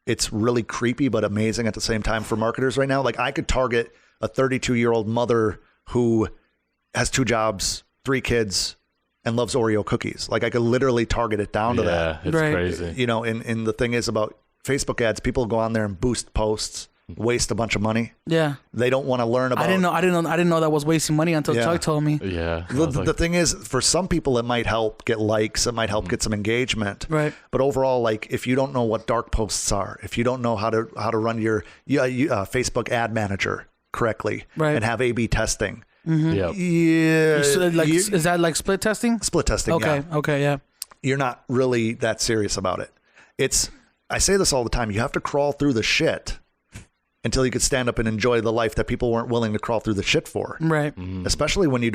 it's really creepy but amazing at the same time for marketers right now. Like, I could target a 32-year-old mother who has 2 jobs, 3 kids, and loves Oreo cookies. Like, I could literally target it down to that. Yeah, it's crazy. You know, and the thing is about Facebook ads, people go on there and boost posts, waste a bunch of money. Yeah. They don't want to learn about. I didn't know that was wasting money until Chuck told me. Yeah. The thing is, for some people, it might help get likes. It might help get some engagement. Right. But overall, like, if you don't know what dark posts are, if you don't know how to run your Facebook ad manager correctly, and have A/B testing. Mm-hmm. Yep. Yeah. Is that like split testing? Split testing. Okay. Yeah. Okay. Yeah. You're not really that serious about it. I say this all the time. You have to crawl through the shit until you could stand up and enjoy the life that people weren't willing to crawl through the shit for. Right. Mm-hmm. Especially when you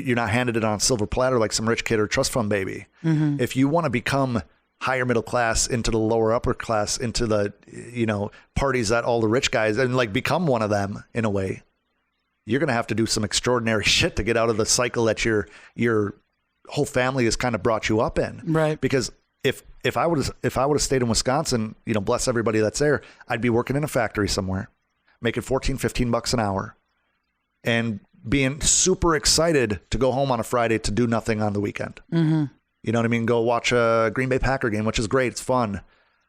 you're not handed it on a silver platter like some rich kid or trust fund baby. If you want to become higher middle class into the lower upper class, into the, parties that all the rich guys, and like become one of them in a way, you're going to have to do some extraordinary shit to get out of the cycle that your whole family has kind of brought you up in. Right. Because if I would have stayed in Wisconsin, bless everybody that's there, I'd be working in a factory somewhere, making $14-15 an hour, and being super excited to go home on a Friday to do nothing on the weekend. You know what I mean? Go watch a Green Bay Packer game, which is great. It's fun.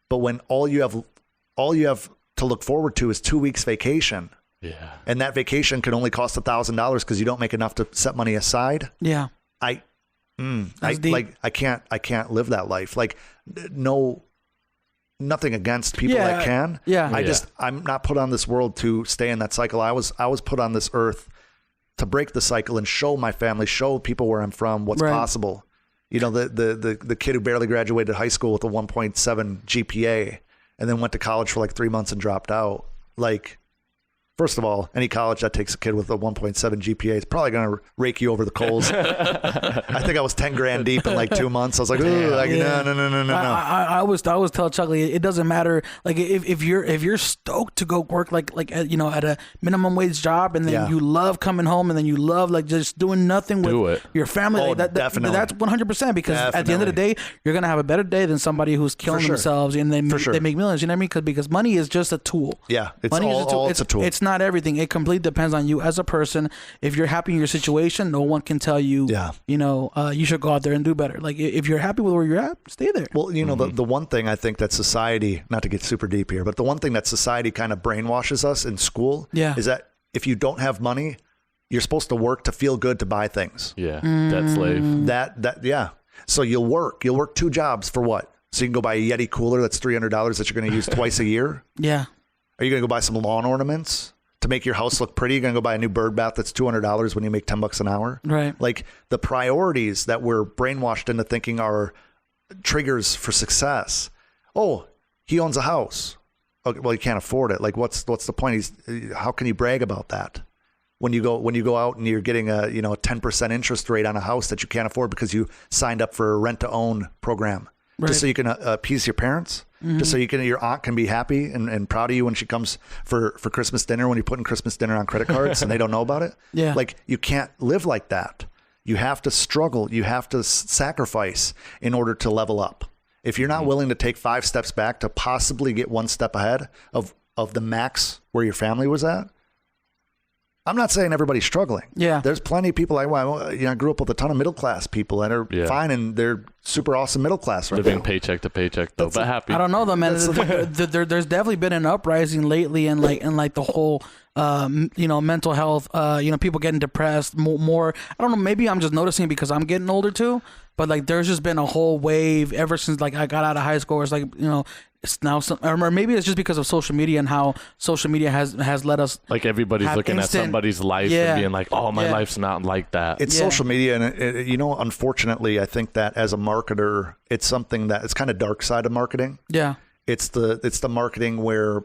But when all you have to look forward to is 2 weeks vacation. Yeah. And that vacation can only cost $1,000 because you don't make enough to set money aside. Yeah. I can't live that life. Like, nothing against people that can. Yeah. I'm not put on this world to stay in that cycle. I was put on this earth to break the cycle and show my family, show people where I'm from, what's possible. The kid who barely graduated high school with a 1.7 GPA and then went to college for like 3 months and dropped out. Like, first of all, any college that takes a kid with a 1.7 GPA is probably going to rake you over the coals. I think I was 10 grand deep in like 2 months. I was like, ooh, no. I always tell Chuck, like, it doesn't matter. Like, if you're stoked to go work like at a minimum wage job, and then you love coming home, and then you love like just doing nothing with your family. Oh, like, definitely. That's 100%, because at the end of the day, you're gonna have a better day than somebody who's killing themselves and they make millions. You know what I mean? Because money is just a tool. Yeah, it's a tool. It's not everything. It completely depends on you as a person. If you're happy in your situation, no one can tell you, you should go out there and do better. Like, if you're happy with where you're at, stay there. Well, the one thing I think that society, not to get super deep here, but the one thing that society kind of brainwashes us in school is that if you don't have money, you're supposed to work to feel good to buy things. Yeah, debt slave. So you'll work 2 jobs for what? So you can go buy a Yeti cooler that's $300 that you're going to use twice a year? Yeah. Are you going to go buy some lawn ornaments to make your house look pretty? You're going to go buy a new bird bath that's $200 when you make $10 an hour? Right. Like, the priorities that we're brainwashed into thinking are triggers for success. Oh, he owns a house. Okay, well, he can't afford it. Like, what's the point? How can you brag about that when you go out and you're getting a 10% interest rate on a house that you can't afford because you signed up for a rent to own program? Right. Just so you can appease your parents, just so your aunt can be happy and proud of you when she comes for Christmas dinner, when you're putting Christmas dinner on credit cards and they don't know about it. Yeah. Like, you can't live like that. You have to struggle. You have to sacrifice in order to level up. If you're not willing to take 5 steps back to possibly get 1 step ahead of the max where your family was at, I'm not saying everybody's struggling. Yeah. There's plenty of people. I grew up with a ton of middle class people that are fine, and they're super awesome middle class right living now. Paycheck to paycheck though, but happy. I don't know though, man. There's definitely been an uprising lately in the whole mental health. People getting depressed more. I don't know. Maybe I'm just noticing because I'm getting older too. But like, there's just been a whole wave ever since like I got out of high school. It's like, it's now or maybe it's just because of social media and how social media has let us, like, everybody's looking at somebody's life and being like, oh, my life's not like that. It's social media, and unfortunately, I think that as a marketer, it's something that it's kind of dark side of marketing. Yeah, it's the marketing where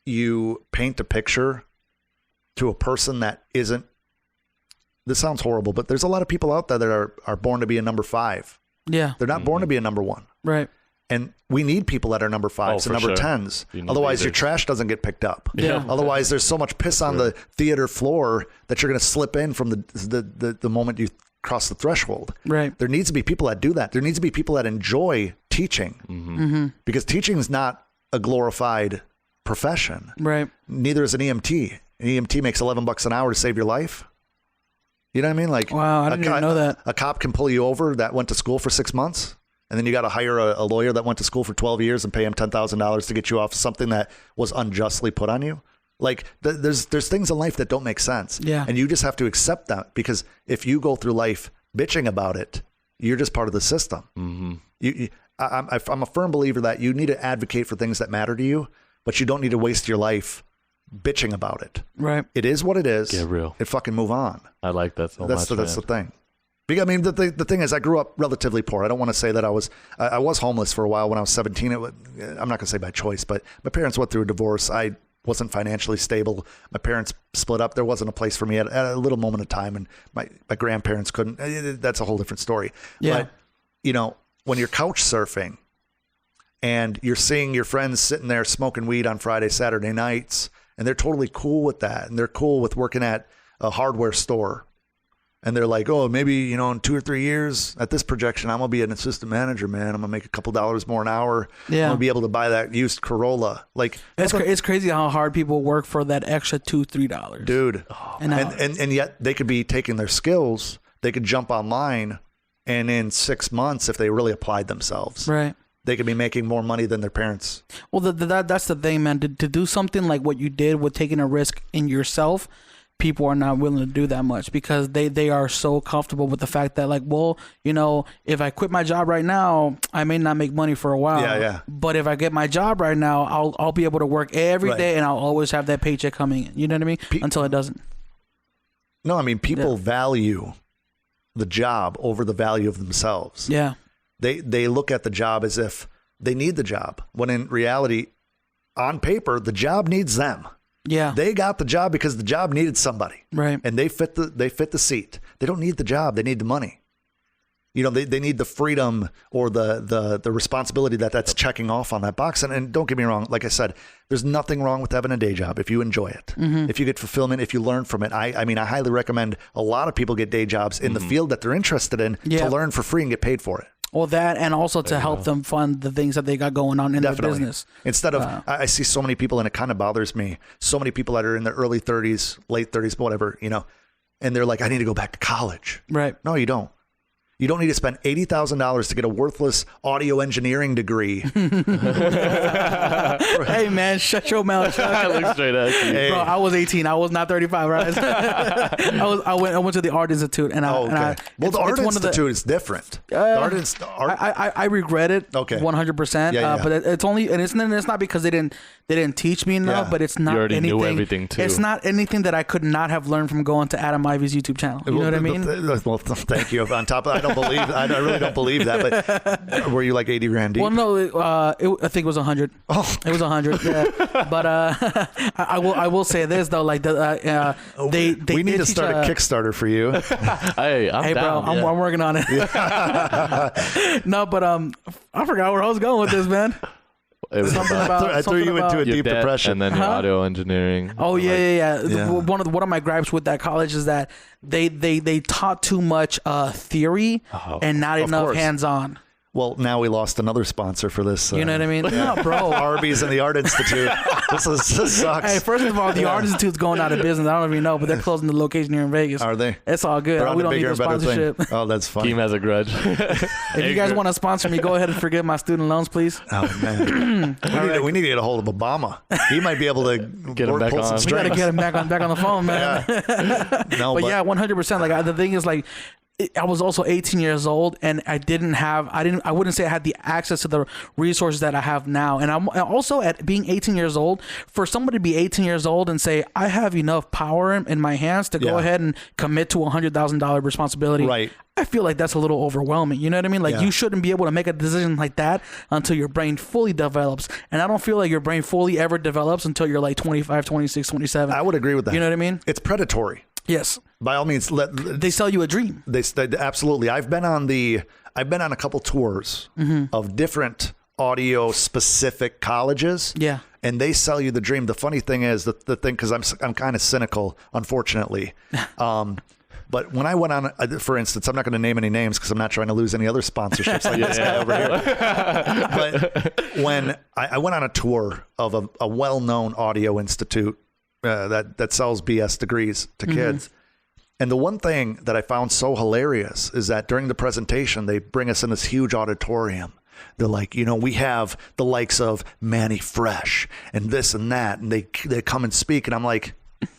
you paint a picture to a person that isn't. This sounds horrible, but there's a lot of people out there that are born to be a number 5. Yeah, they're not born to be a number 1. Right. And we need people that are number 5s and number 10s. Otherwise, your trash doesn't get picked up. Yeah. Otherwise, there's so much piss on the theater floor that you're going to slip in from the moment you cross the threshold. Right. There needs to be people that do that. There needs to be people that enjoy teaching, because teaching is not a glorified profession. Right. Neither is an EMT. An EMT makes $11 an hour to save your life. You know what I mean? Like, wow, I didn't even know that. A cop can pull you over that went to school for 6 months, and then you got to hire a lawyer that went to school for 12 years and pay him $10,000 to get you off something that was unjustly put on you. Like, there's things in life that don't make sense. Yeah. And you just have to accept that, because if you go through life bitching about it, you're just part of the system. Mm-hmm. I'm a firm believer that you need to advocate for things that matter to you, but you don't need to waste your life bitching about it. Right. It is what it is. Get real. And fucking move on. I like that so much. That's the thing. Because, I mean, the thing is, I grew up relatively poor. I don't want to say that I was homeless for a while when I was 17. I'm not going to say by choice, but my parents went through a divorce. I wasn't financially stable. My parents split up. There wasn't a place for me at a little moment of time, and my grandparents couldn't. That's a whole different story. Yeah. But, you know, when you're couch surfing and you're seeing your friends sitting there smoking weed on Friday, Saturday nights, and they're totally cool with that, and they're cool with working at a hardware store, and they're like, oh, maybe, you know, in 2 or 3 years at this projection, I'm going to be an assistant manager, man. I'm going to make a couple dollars more an hour. Yeah. I'm going to be able to buy that used Corolla. Like, it's crazy how hard people work for that extra $2-3. Dude. And yet they could be taking their skills. They could jump online, and in 6 months, if they really applied themselves, right, they could be making more money than their parents. Well, that's the thing, man. To do something like what you did with taking a risk in yourself, people are not willing to do that much because they are so comfortable with the fact that, like, well, you know, if I quit my job right now, I may not make money for a while. Yeah. But if I get my job right now, I'll be able to work every day, and I'll always have that paycheck coming in. You know what I mean? Until it doesn't. No, I mean, people value the job over the value of themselves. Yeah. They look at the job as if they need the job, when in reality, on paper, the job needs them. Yeah. They got the job because the job needed somebody. Right. And they fit the seat. They don't need the job. They need the money. You know, they need the freedom or the responsibility that's checking off on that box. And don't get me wrong. Like I said, there's nothing wrong with having a day job if you enjoy it. Mm-hmm. If you get fulfillment, if you learn from it. I mean, I highly recommend a lot of people get day jobs in the field that they're interested in to learn for free and get paid for it. Well, that, and also to help them fund the things that they got going on in their business. Instead of, I see so many people, and it kind of bothers me, so many people that are in their early 30s, late 30s, whatever, you know, and they're like, I need to go back to college. Right. No, you don't. You don't need to spend $80,000 to get a worthless audio engineering degree. Hey, man, shut your mouth, Chuck. I look straight at you. Hey. Bro, I was 18. I was not 35, right? I went to the Art Institute, and the Art Institute is different. I regret it. Okay. 100%. But it's only, and it's not because they didn't teach me enough, but it's not you already anything. knew everything too. It's not anything that I could not have learned from going to Adam Ivy's YouTube channel. You know what I mean? Well, thank you. On top of, I really don't believe that. But were you like 80 grand deep? Well, no, I think it was 100. Oh, it was 100. Yeah. But I will say this though, like they we need to start a Kickstarter for you. Hey, I'm down. Bro, I'm working on it. No, but I forgot where I was going with this, man. I threw you into a deep depression, and then your audio engineering. Oh yeah. One of my gripes with that college is that they taught too much theory and not enough hands-on. Well, now we lost another sponsor for this. You know what I mean? No, bro. Arbys and the Art Institute. This sucks. Hey, first of all, the Art Institute's going out of business. I don't know if you know, but they're closing the location here in Vegas. Are they? It's all good. We don't need the sponsorship. Oh, that's funny. Keem has a grudge. If you guys want to sponsor me, go ahead and forgive my student loans, please. Oh, man. We need to get a hold of Obama. He might be able to get him back on. We got to get him back on the phone, man. No, but yeah, 100%. Like the thing is, like, I was also 18 years old, and I wouldn't say I had the access to the resources that I have now. And I'm also, at being 18 years old, for somebody to be 18 years old and say, I have enough power in my hands to go ahead and commit to $100,000 responsibility. Right. I feel like that's a little overwhelming. You know what I mean? Like, you shouldn't be able to make a decision like that until your brain fully develops. And I don't feel like your brain fully ever develops until you're like 25, 26, 27. I would agree with that. You know what I mean? It's predatory. Yes. By all means, they sell you a dream. They absolutely. I've been on a couple tours of different audio specific colleges. Yeah. And they sell you the dream. The funny thing is the thing, because I'm kind of cynical, unfortunately. But when I went on, for instance, I'm not going to name any names because I'm not trying to lose any other sponsorships like this guy over here. But when I went on a tour of a well-known audio institute that sells BS degrees to kids. And the one thing that I found so hilarious is that during the presentation, they bring us in this huge auditorium. They're like, you know, we have the likes of Manny Fresh and this and that. And they come and speak. And I'm like,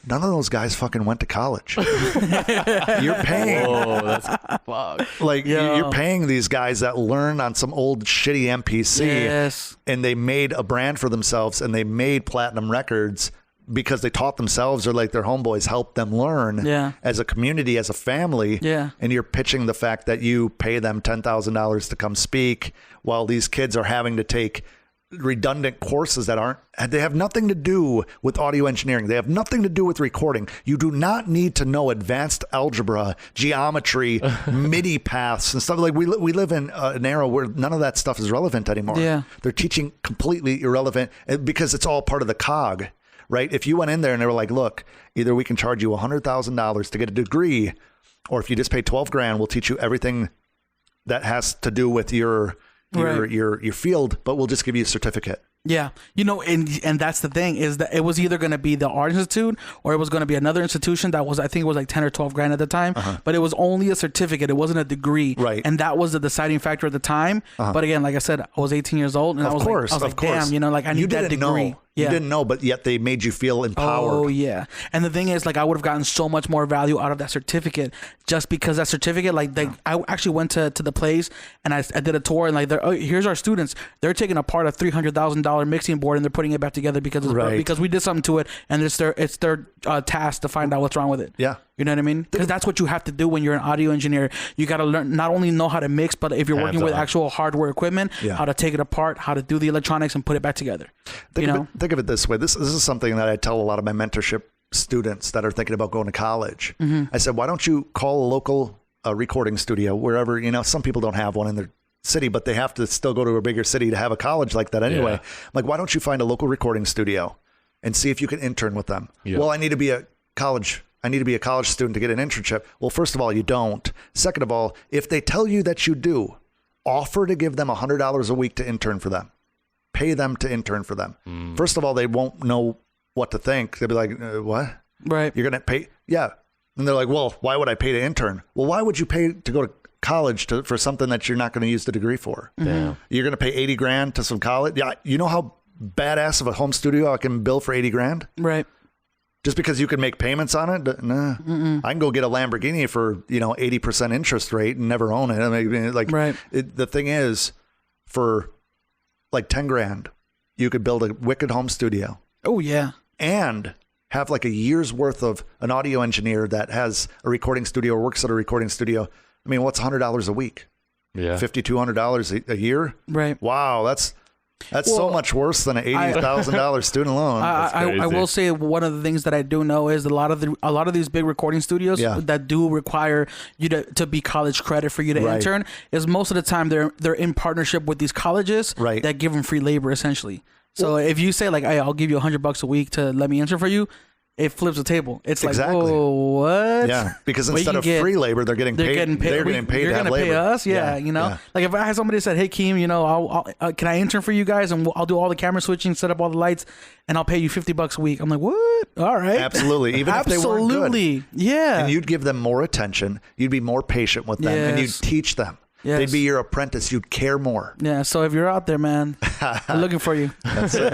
none of those guys fucking went to college. You're paying. Oh, that's fuck. Like, you're paying these guys that learn on some old shitty MPC. Yes. And they made a brand for themselves and they made platinum records because they taught themselves, or like their homeboys helped them learn as a community, as a family. Yeah. And you're pitching the fact that you pay them $10,000 to come speak while these kids are having to take redundant courses they have nothing to do with audio engineering. They have nothing to do with recording. You do not need to know advanced algebra, geometry, MIDI paths and stuff. Like we live in an era where none of that stuff is relevant anymore. Yeah. They're teaching completely irrelevant because it's all part of the cog, right? If you went in there and they were like, look, either we can charge you $100,000 to get a degree, or if you just pay $12,000, we'll teach you everything that has to do with your field, but we'll just give you a certificate. Yeah. And that's the thing, is that it was either going to be the Art Institute or it was going to be another institution that was, I think it was like 10 or 12 grand at the time, but it was only a certificate. It wasn't a degree. Right. And that was the deciding factor at the time. But again, like I said, I was 18 years old and I was like, damn, I need that degree. You didn't know, but yet they made you feel empowered. Oh, yeah. And the thing is, like, I would have gotten so much more value out of that certificate just because that certificate, I actually went to the place and I did a tour and here's our students. They're taking apart a $300,000 mixing board and they're putting it back together because we did something to it and it's their task to find out what's wrong with it. Yeah. You know what I mean? Because that's what you have to do when you're an audio engineer. You got to learn, not only know how to mix, but if you're working with actual hardware equipment, how to take it apart, how to do the electronics and put it back together. Think of it this way. This is something that I tell a lot of my mentorship students that are thinking about going to college. I said, why don't you call a local recording studio wherever, some people don't have one in their city, but they have to still go to a bigger city to have a college like that anyway. Yeah. Like, why don't you find a local recording studio and see if you can intern with them? Yeah. Well, I need to be a college student to get an internship. Well, first of all, you don't. Second of all, if they tell you that you do, offer to give them $100 a week to intern for them. Pay them to intern for them. First of all, they won't know what to think. They'll be like, what? Right. You're going to pay? Yeah. And they're like, well, why would I pay to intern? Well, why would you pay to go to college for something that you're not going to use the degree for? Damn. You're going to pay $80,000 to some college? Yeah. You know how badass of a home studio I can build for $80,000? Right. Just because you can make payments on it? Nah. I can go get a Lamborghini for, 80% interest rate and never own it. I mean, the thing is, for like $10,000, you could build a wicked home studio. Oh, yeah. And have like a year's worth of an audio engineer that has a recording studio or works at a recording studio. I mean, what's $100 a week? Yeah. $5,200 a year? Right. Wow. That's so much worse than an $80,000 student loan. I will say one of the things that I do know is a lot of these big recording studios that do require you to be college credit for you to intern is most of the time they're in partnership with these colleges that give them free labor essentially. So if you say like, hey, I'll give you $100 a week to let me intern for you, it flips the table. It's like, oh, what? Yeah, because instead of free labor, they're getting paid. They're getting paid. You're going to pay us? Yeah. Like if I had somebody said, hey, Keem, I'll can I intern for you guys and I'll do all the camera switching, set up all the lights, and I'll pay you $50 a week. I'm like, what? All right. Absolutely. Even if they weren't good. Yeah. And you'd give them more attention. You'd be more patient with them, and you'd teach them. Yes. They'd be your apprentice. You'd care more. Yeah. So if you're out there, man, I'm looking for you. That's it.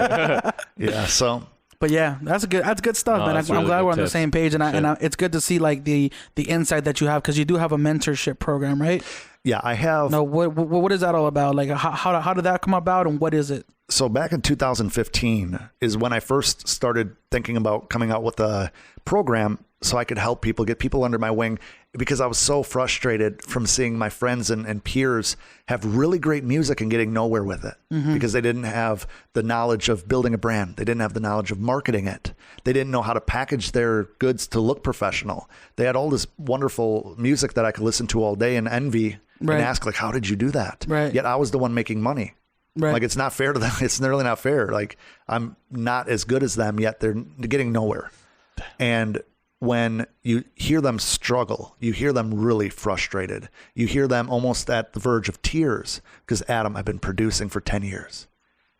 Yeah. So. But yeah, that's good stuff, man. I'm really glad we're on the same page, and it's good to see like the insight that you have, because you do have a mentorship program, right? Yeah, I have. No, what is that all about? Like, how did that come about, and what is it? So back in 2015 is when I first started thinking about coming out with a program so I could help people, get people under my wing, because I was so frustrated from seeing my friends and peers have really great music and getting nowhere with it because they didn't have the knowledge of building a brand. They didn't have the knowledge of marketing it. They didn't know how to package their goods to look professional. They had all this wonderful music that I could listen to all day and envy and ask, like, how did you do that? Right. Yet I was the one making money. Right. Like, it's not fair to them. It's really not fair. Like, I'm not as good as them, yet they're getting nowhere. And when you hear them struggle, you hear them really frustrated. You hear them almost at the verge of tears because, Adam, I've been producing for 10 years.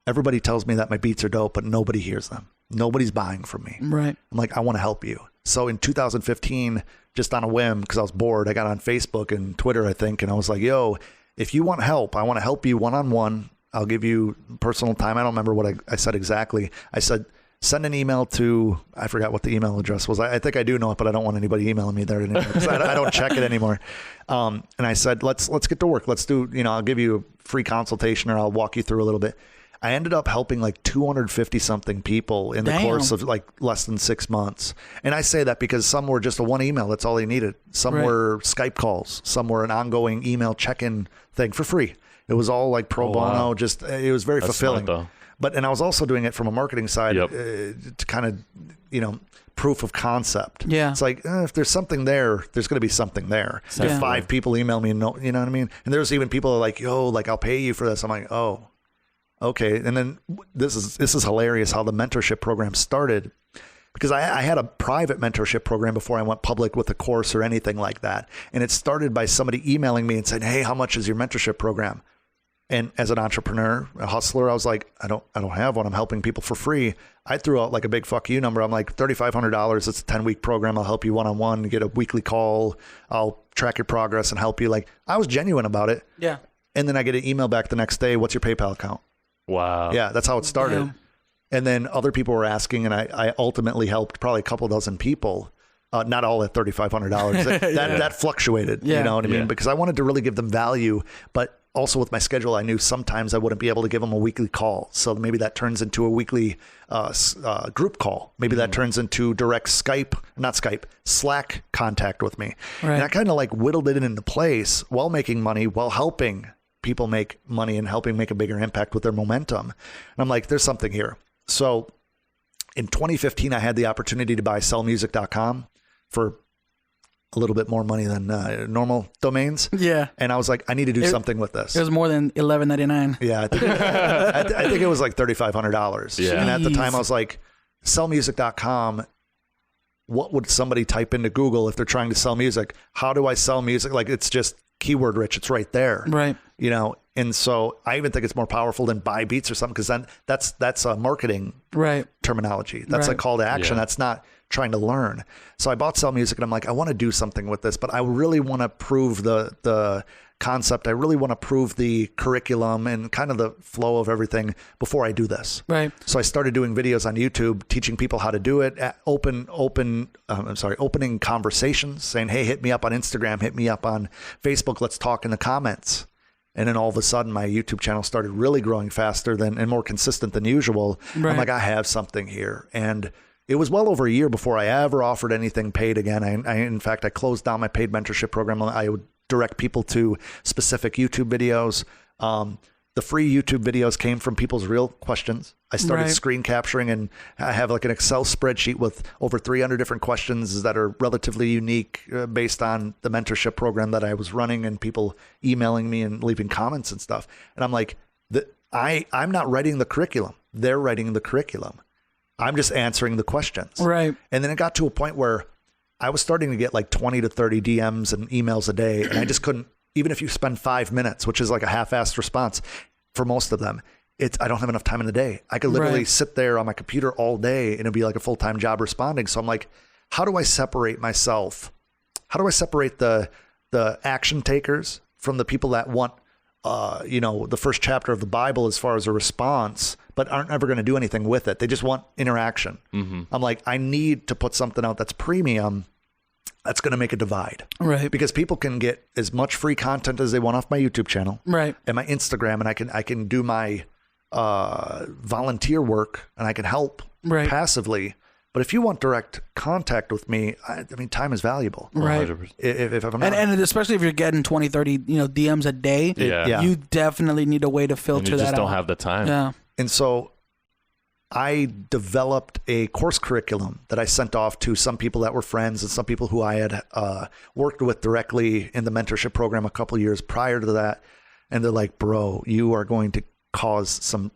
Everybody tells me that my beats are dope, but nobody hears them. Nobody's buying from me. Right. I'm like, I want to help you. So in 2015, just on a whim, because I was bored, I got on Facebook and Twitter, I think, and I was like, yo, if you want help, I want to help you one-on-one. I'll give you personal time. I don't remember what I said exactly. I said, send an email to, I forgot what the email address was. I think I do know it, but I don't want anybody emailing me there anymore. I don't check it anymore. And I said, let's get to work. Let's do, I'll give you a free consultation or I'll walk you through a little bit. I ended up helping like 250 something people in the course of like less than 6 months. And I say that because some were just a one email. That's all they needed. Some were Skype calls. Some were an ongoing email check-in thing for free. It was all like pro bono. Wow. Just, it was very fulfilling. and I was also doing it from a marketing side Yep. to kind of, proof of concept. Yeah. It's like, if there's something there, there's going to be something there. If 5 people email me, you know what I mean? And there's even people like, yo, like, I'll pay you for this. I'm like, oh, okay. And then this is hilarious how the mentorship program started, because I had a private mentorship program before I went public with a course or anything like that. And it started by somebody emailing me and saying, hey, how much is your mentorship program? And as an entrepreneur, a hustler, I was like, I don't have one. I'm helping people for free. I threw out like a big fuck you number. I'm like, $3,500. It's a 10-week program. I'll help you one-on-one, get a weekly call. I'll track your progress and help you. Like, I was genuine about it. Yeah. And then I get an email back the next day. What's your PayPal account? Wow. Yeah, that's how it started. Damn. And then other people were asking, and I ultimately helped probably a couple dozen people. Not all at $3,500. That fluctuated. Yeah. You know what I mean? Yeah. Because I wanted to really give them value, but also with my schedule, I knew sometimes I wouldn't be able to give them a weekly call. So maybe that turns into a weekly group call. Maybe that turns into direct Slack contact with me. Right. And I kind of like whittled it into place while making money, while helping people make money and helping make a bigger impact with their momentum. And I'm like, there's something here. So in 2015, I had the opportunity to buy sellmusic.com for a little bit more money than normal domains. Yeah. And I was like, I need to do something with this. It was more than $11.99. Yeah. I think it was like $3,500. Yeah. And at the time I was like, sellmusic.com, what would somebody type into Google if they're trying to sell music? How do I sell music? Like, it's just keyword rich. It's right there. Right. And so I even think it's more powerful than buy beats or something, because then that's a marketing terminology. That's a call to action. Yeah. That's not trying to learn. So I bought Sell Music, and I'm like, I want to do something with this, but I really want to prove the concept. I really want to prove the curriculum and kind of the flow of everything before I do this. Right. So I started doing videos on YouTube, teaching people how to do it, opening conversations, saying, hey, hit me up on Instagram, hit me up on Facebook. Let's talk in the comments. And then all of a sudden, my YouTube channel started really growing faster and more consistent than usual. Right. I'm like, I have something here. And it was well over a year before I ever offered anything paid again. In fact, I closed down my paid mentorship program. I would direct people to specific YouTube videos. The free YouTube videos came from people's real questions. I started screen capturing, and I have like an Excel spreadsheet with over 300 different questions that are relatively unique based on the mentorship program that I was running, and people emailing me and leaving comments and stuff. And I'm like, I'm not writing the curriculum. They're writing the curriculum. I'm just answering the questions. Right. And then it got to a point where I was starting to get like 20 to 30 DMs and emails a day. And I just couldn't, even if you spend 5 minutes, which is like a half-assed response for most of them, I don't have enough time in the day. I could literally sit there on my computer all day and it'd be like a full-time job responding. So I'm like, how do I separate myself? How do I separate the action takers from the people that want, the first chapter of the Bible as far as a response, but aren't ever going to do anything with it? They just want interaction. Mm-hmm. I'm like, I need to put something out that's premium, that's going to make a divide. Right. Because people can get as much free content as they want off my YouTube channel. Right. And my Instagram, and I can do my volunteer work, and I can help passively. But if you want direct contact with me, I mean, time is valuable. Right. If I'm not, and especially if you're getting 20, 30, DMs a day, you definitely need a way to filter that out. You just don't have the time. Yeah. And so I developed a course curriculum that I sent off to some people that were friends and some people who I had worked with directly in the mentorship program a couple of years prior to that. And they're like, bro, you are going to cause some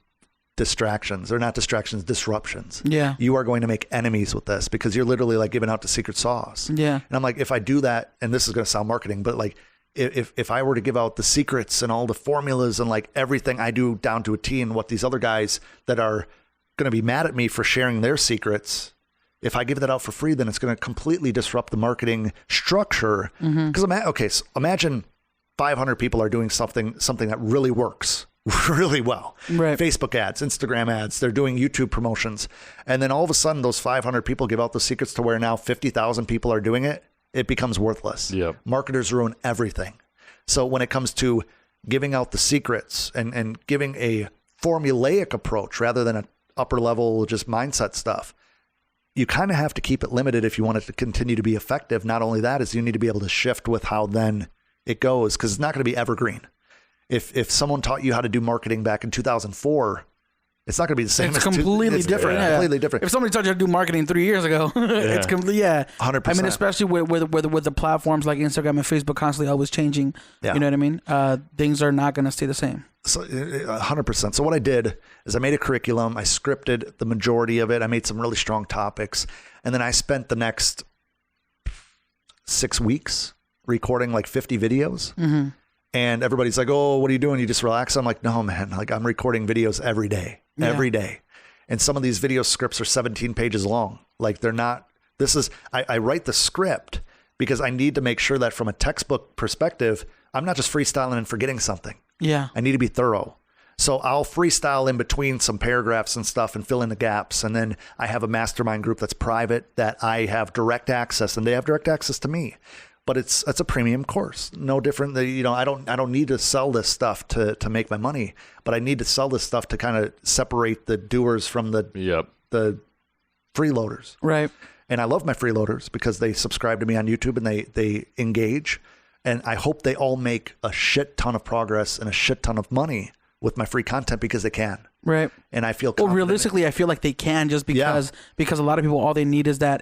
distractions. They're not distractions, disruptions. Yeah. You are going to make enemies with this because you're literally like giving out the secret sauce. Yeah. And I'm like, if I do that, and this is going to sound marketing, but like if I were to give out the secrets and all the formulas and like everything I do down to a T, and what these other guys that are going to be mad at me for sharing their secrets, if I give that out for free, then it's going to completely disrupt the marketing structure. Because so imagine 500 people are doing something that really works really well. Right. Facebook ads, Instagram ads, they're doing YouTube promotions. And then all of a sudden those 500 people give out the secrets to where now 50,000 people are doing it. It becomes worthless. Yep. Marketers ruin everything. So when it comes to giving out the secrets and giving a formulaic approach rather than an upper level just mindset stuff, you kind of have to keep it limited if you want it to continue to be effective. Not only that, is you need to be able to shift with how then it goes, because it's not going to be evergreen. If someone taught you how to do marketing back in 2004, It's not going to be the same. It's completely different. Yeah. Completely different. If somebody told you to do marketing 3 years ago, it's completely 100%. I mean, especially with the platforms like Instagram and Facebook constantly always changing. Yeah. You know what I mean? Things are not going to stay the same. So 100%. So what I did is I made a curriculum. I scripted the majority of it. I made some really strong topics, and then I spent the next 6 weeks recording like 50 videos. Mm-hmm. And everybody's like, "Oh, what are you doing? You just relax?" I'm like, "No, man. Like I'm recording videos every day. Every day." And some of these video scripts are 17 pages long. Like they're not, I write the script because I need to make sure that from a textbook perspective, I'm not just freestyling and forgetting something. Yeah. I need to be thorough. So I'll freestyle in between some paragraphs and stuff and fill in the gaps. And then I have a mastermind group that's private that I have direct access, and they have direct access to me. But it's a premium course, no different than, you know, I don't need to sell this stuff to make my money, but I need to sell this stuff to kind of separate the doers from the freeloaders. Right. And I love my freeloaders because they subscribe to me on YouTube and they engage, and I hope they all make a shit ton of progress and a shit ton of money with my free content because they can. Right. And I feel well, realistically, I feel like they can just because a lot of people, all they need is that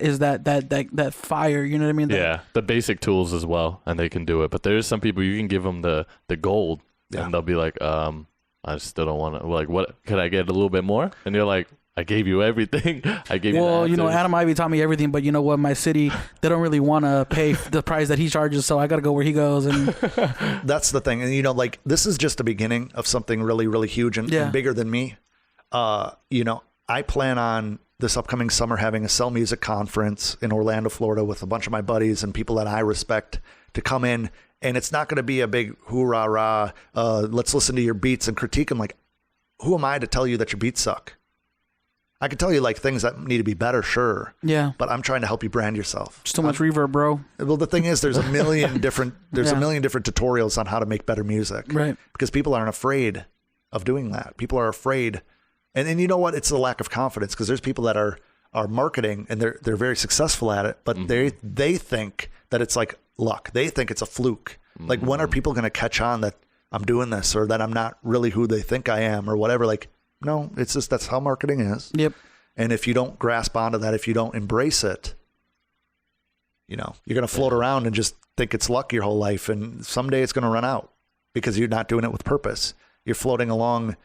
fire. You know what I mean? The basic tools as well, and they can do it. But there's some people you can give them the gold, and they'll be like, I still don't want to. Like, what? Could I get a little bit more? And you're like, I gave you everything. I gave you. Well, you know, Adam Ivy taught me everything, but you know what? My city, they don't really want to pay the price that he charges, so I got to go where he goes. And that's the thing. And you know, like this is just the beginning of something really, really huge and bigger than me. You know, I plan on this upcoming summer having a Sell Music conference in Orlando, Florida, with a bunch of my buddies and people that I respect to come in. And it's not going to be a big hoorah, let's listen to your beats and critique them. Like, who am I to tell you that your beats suck? I can tell you like things that need to be better, sure. Yeah. But I'm trying to help you brand yourself. Just too much reverb, bro. Well, the thing is, there's a million different tutorials on how to make better music. Right. Because people aren't afraid of doing that. People are afraid. And you know what? It's a lack of confidence, because there's people that are marketing and they're very successful at it, but they think that it's like luck. They think it's a fluke. Like, when are people going to catch on that I'm doing this, or that I'm not really who they think I am, or whatever? Like, no, it's just, that's how marketing is. Yep. And if you don't grasp onto that, if you don't embrace it, you know, you're going to float around and just think it's luck your whole life. And someday it's going to run out because you're not doing it with purpose. You're floating along,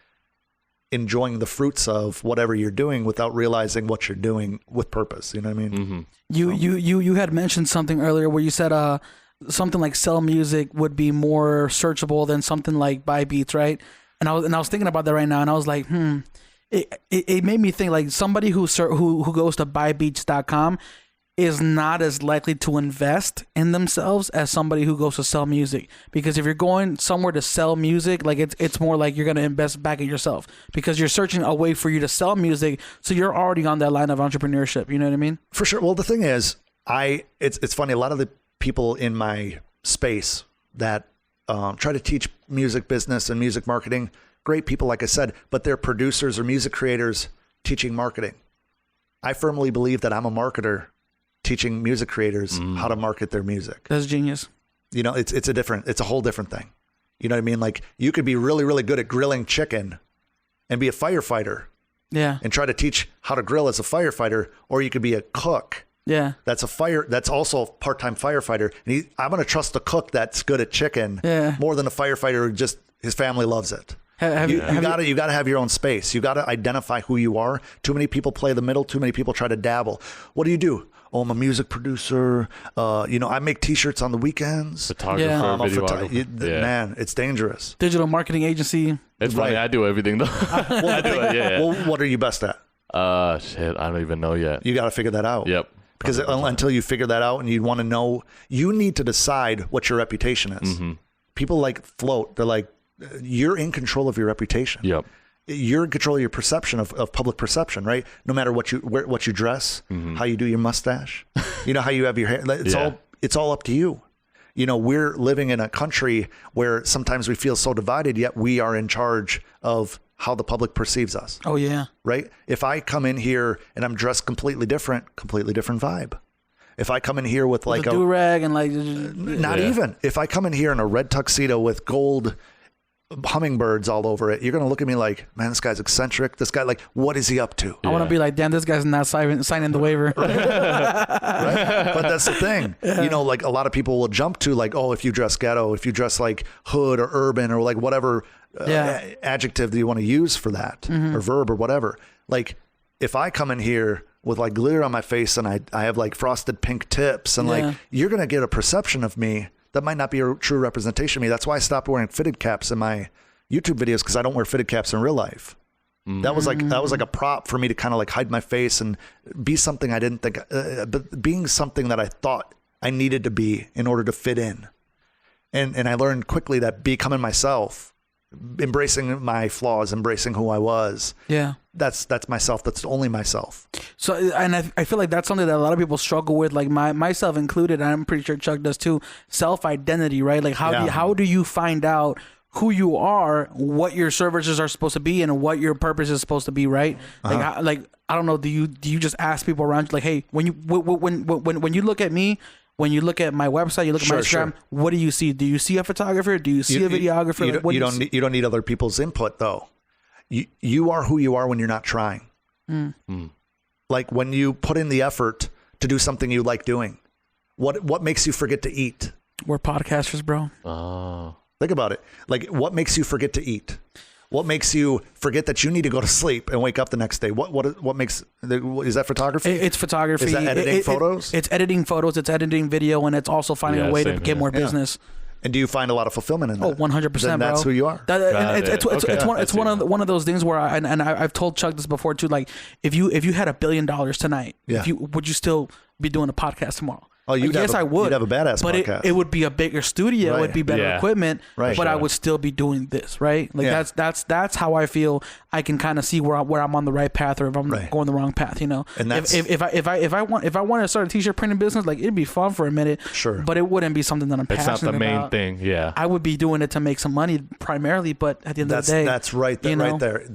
enjoying the fruits of whatever you're doing without realizing what you're doing with purpose. You know what I mean? Mm-hmm. You had mentioned something earlier where you said something like Sell Music would be more searchable than something like Buy Beats, right? And I was thinking about that right now, and I was like, It made me think, like, somebody who goes to buybeats.com is not as likely to invest in themselves as somebody who goes to Sell Music. Because if you're going somewhere to sell music, like it's more like you're going to invest back in yourself, because you're searching a way for you to sell music. So you're already on that line of entrepreneurship. You know what I mean? For sure. Well, the thing is, it's funny. A lot of the people in my space that try to teach music business and music marketing, great people, like I said, but they're producers or music creators teaching marketing. I firmly believe that I'm a marketer teaching music creators how to market their music. That's genius. You know, it's a whole different thing. You know what I mean? Like, you could be really, really good at grilling chicken and be a firefighter. Yeah. And try to teach how to grill as a firefighter, or you could be a cook. Yeah. That's also a part-time firefighter. And I'm going to trust the cook that's good at chicken more than a firefighter who just, his family loves it. You got to have your own space. You got to identify who you are. Too many people play the middle. Too many people try to dabble. What do? Oh, I'm a music producer. I make T-shirts on the weekends. Photographer, videographer. Man, it's dangerous. Digital marketing agency. It's funny. I do everything though. I do it. Yeah. Well, what are you best at? Shit, I don't even know yet. You got to figure that out. Yep. Because until you figure that out, and you want to know, you need to decide what your reputation is. Mm-hmm. People like float. They're like, you're in control of your reputation. Yep. You're in control of your perception of public perception, right? No matter what you dress, how you do your mustache, you know, how you have your hair. It's all up to you. You know, we're living in a country where sometimes we feel so divided, yet we are in charge of how the public perceives us. Oh yeah. Right? If I come in here and I'm dressed completely different vibe. If I come in here with like a do-rag and like not even. If I come in here in a red tuxedo with gold hummingbirds all over it, you're going to look at me like, man, this guy's eccentric. This guy, like, what is he up to? I want to be like, damn, this guy's not signing the waiver. Right? But that's the thing. You know, like a lot of people will jump to like, oh, if you dress ghetto, if you dress like hood or urban or like whatever adjective that you want to use for that or verb or whatever. Like if I come in here with like glitter on my face and I have like frosted pink tips and like, you're going to get a perception of me that might not be a true representation of me. That's why I stopped wearing fitted caps in my YouTube videos, because I don't wear fitted caps in real life. That was like a prop for me to kind of like hide my face and be something I didn't think, but being something that I thought I needed to be in order to fit in. And I learned quickly that becoming myself, embracing my flaws, embracing who I was. Yeah. That's myself. That's only myself. So, and I feel like that's something that a lot of people struggle with, like myself included. And I'm pretty sure Chuck does too. Self-identity, right? Like how do you find out who you are, what your services are supposed to be, and what your purpose is supposed to be, right? Like, I don't know. Do you just ask people around you, like, hey, when you look at me, when you look at my website, you look at my Instagram, what do you see? Do you see a photographer? Do you see a videographer? You don't need other people's input though. You are who you are when you're not trying. Like when you put in the effort to do something you like doing. What makes you forget to eat? We're podcasters, bro. Oh. Think about it. Like what makes you forget to eat? What makes you forget that you need to go to sleep and wake up the next day? What makes, is that photography? It's photography. Is that editing photos? It's editing photos. It's editing video, and it's also finding a way to get more business. And do you find a lot of fulfillment in that? Oh, 100%, then that's bro. Who you are. It's one of those things where I've told Chuck this before too. Like if you had $1 billion tonight, would you still be doing a podcast tomorrow? Oh, yes, I would. You'd have a badass but podcast. It would be a bigger studio. It would be better equipment. Right. But I would still be doing this, right? Like that's how I feel. I can kind of see where I'm on the right path or if I'm going the wrong path. You know. And that's, if I want to start a t-shirt printing business, like it'd be fun for a minute. Sure. But it wouldn't be something that I'm passionate about. It's not the main thing. Yeah. I would be doing it to make some money primarily, but at the end of the day, that's right. Right there.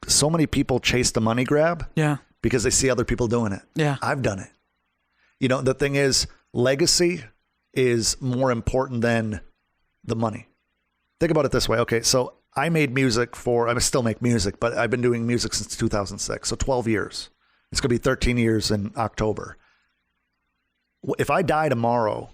So many people chase the money grab. Yeah. Because they see other people doing it. Yeah. I've done it. You know, the thing is, legacy is more important than the money. Think about it this way. Okay, so I made music I still make music, but I've been doing music since 2006, so 12 years. It's going to be 13 years in October. If I die tomorrow,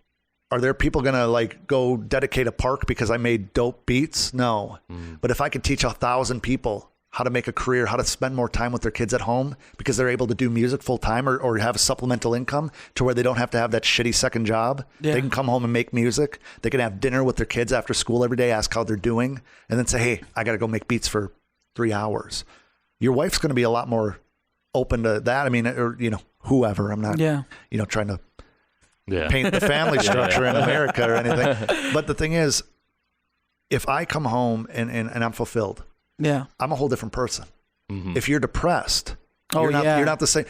are there people going to like go dedicate a park because I made dope beats? No. But if I could teach 1,000 people how to make a career, how to spend more time with their kids at home because they're able to do music full time or have a supplemental income to where they don't have to have that shitty second job. Yeah. They can come home and make music. They can have dinner with their kids after school every day, ask how they're doing, and then say, hey, I got to go make beats for 3 hours. Your wife's going to be a lot more open to that. I mean, or, you know, whoever. I'm not, you know, trying to paint the family structure in America or anything. But the thing is, if I come home and I'm fulfilled, I'm a whole different person. If you're depressed, you're not the same.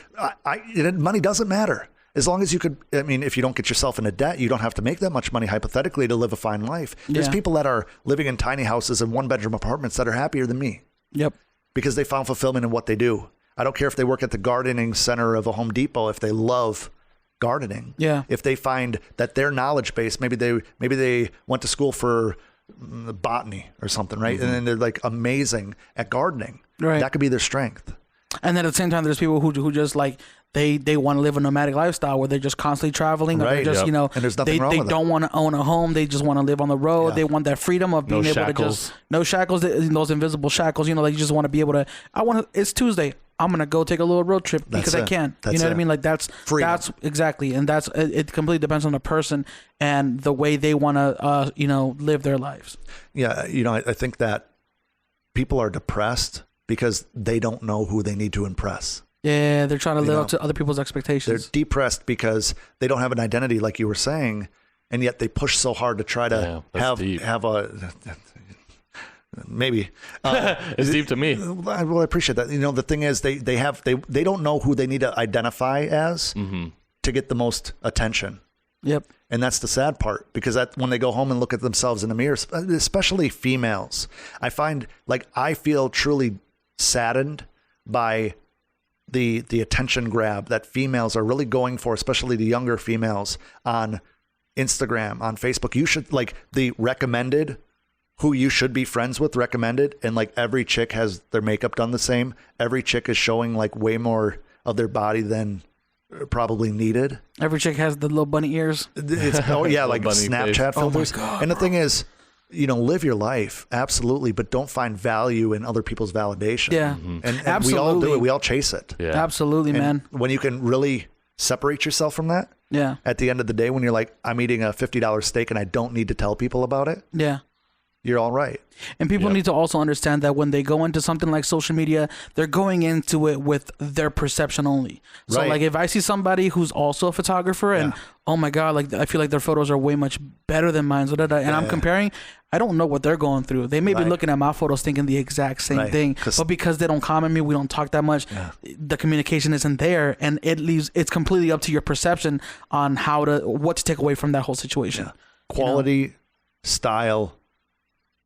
Money doesn't matter. As long as you could, I mean, if you don't get yourself into debt, you don't have to make that much money hypothetically to live a fine life. There's people that are living in tiny houses and 1-bedroom apartments that are happier than me. Yep. Because they found fulfillment in what they do. I don't care if they work at the gardening center of a Home Depot, if they love gardening. Yeah. If they find that their knowledge base, maybe they went to school for botany or something, right? And then they're like amazing at gardening. Right. That could be their strength. And then at the same time, there's people who just like they want to live a nomadic lifestyle where they're just constantly traveling. Right. Or just, you know, and there's nothing wrong with don't want to own a home. They just want to live on the road. Yeah. They want that freedom of being able to just no shackles, those invisible shackles. You know, like you just want to be able to. It's Tuesday. I'm gonna go take a little road trip because I can. You know what I mean? Like that's freedom. That's exactly, and that's it. Completely depends on the person and the way they want to, you know, live their lives. Yeah, you know, I think that people are depressed because they don't know who they need to impress. Yeah, they're trying to live up to other people's expectations. They're depressed because they don't have an identity, like you were saying, and yet they push so hard to try to have a. Maybe it's deep to me. Well, I appreciate that. You know, the thing is, they don't know who they need to identify as to get the most attention. Yep. And that's the sad part, because when they go home and look at themselves in the mirror, especially females, I find like I feel truly saddened by the attention grab that females are really going for, especially the younger females on Instagram, on Facebook. You should like the recommended who you should be friends with recommended, and like every chick has their makeup done the same. Every chick is showing like way more of their body than probably needed. Every chick has the little bunny ears. It's, oh yeah, like bunny Snapchat face. filters. Oh my God, and the thing is, live your life, absolutely, but don't find value in other people's validation. Yeah, and we all do it. We all chase it. Yeah. absolutely, And man. when you can really separate yourself from that, Yeah, at the end of the day, when you're like, I'm eating a $50 steak and I don't need to tell people about it, yeah. you're all right. And people need to also understand that when they go into something like social media, they're going into it with their perception only. So Right. like if I see somebody who's also a photographer and oh my God, like I feel like their photos are way much better than mine, and I'm comparing, I don't know what they're going through. They may be looking at my photos thinking the exact same thing, but because they don't comment me, we don't talk that much, the communication isn't there, and it's completely up to your perception on what to take away from that whole situation. Quality, style,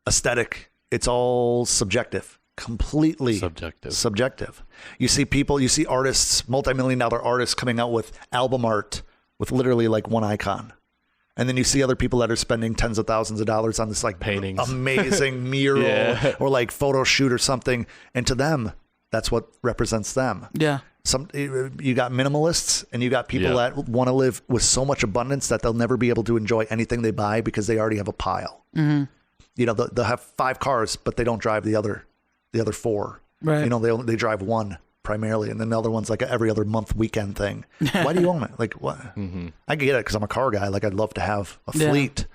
aesthetic, it's all subjective, completely subjective. You see artists, multi-million-dollar artists coming out with album art with literally like one icon. And then you see other people that are spending tens of thousands of dollars on this like paintings, amazing mural or like photo shoot or something. And to them, that's what represents them. Yeah. You got minimalists and you got people that want to live with so much abundance that they'll never be able to enjoy anything they buy because they already have a pile. Mm-hmm. They'll have 5 cars, but they don't drive the other 4. Right. They drive one primarily, and then the other one's like a every other month weekend thing. Why do you own it? Like what? Mm-hmm. I get it because I'm a car guy. Like I'd love to have a fleet,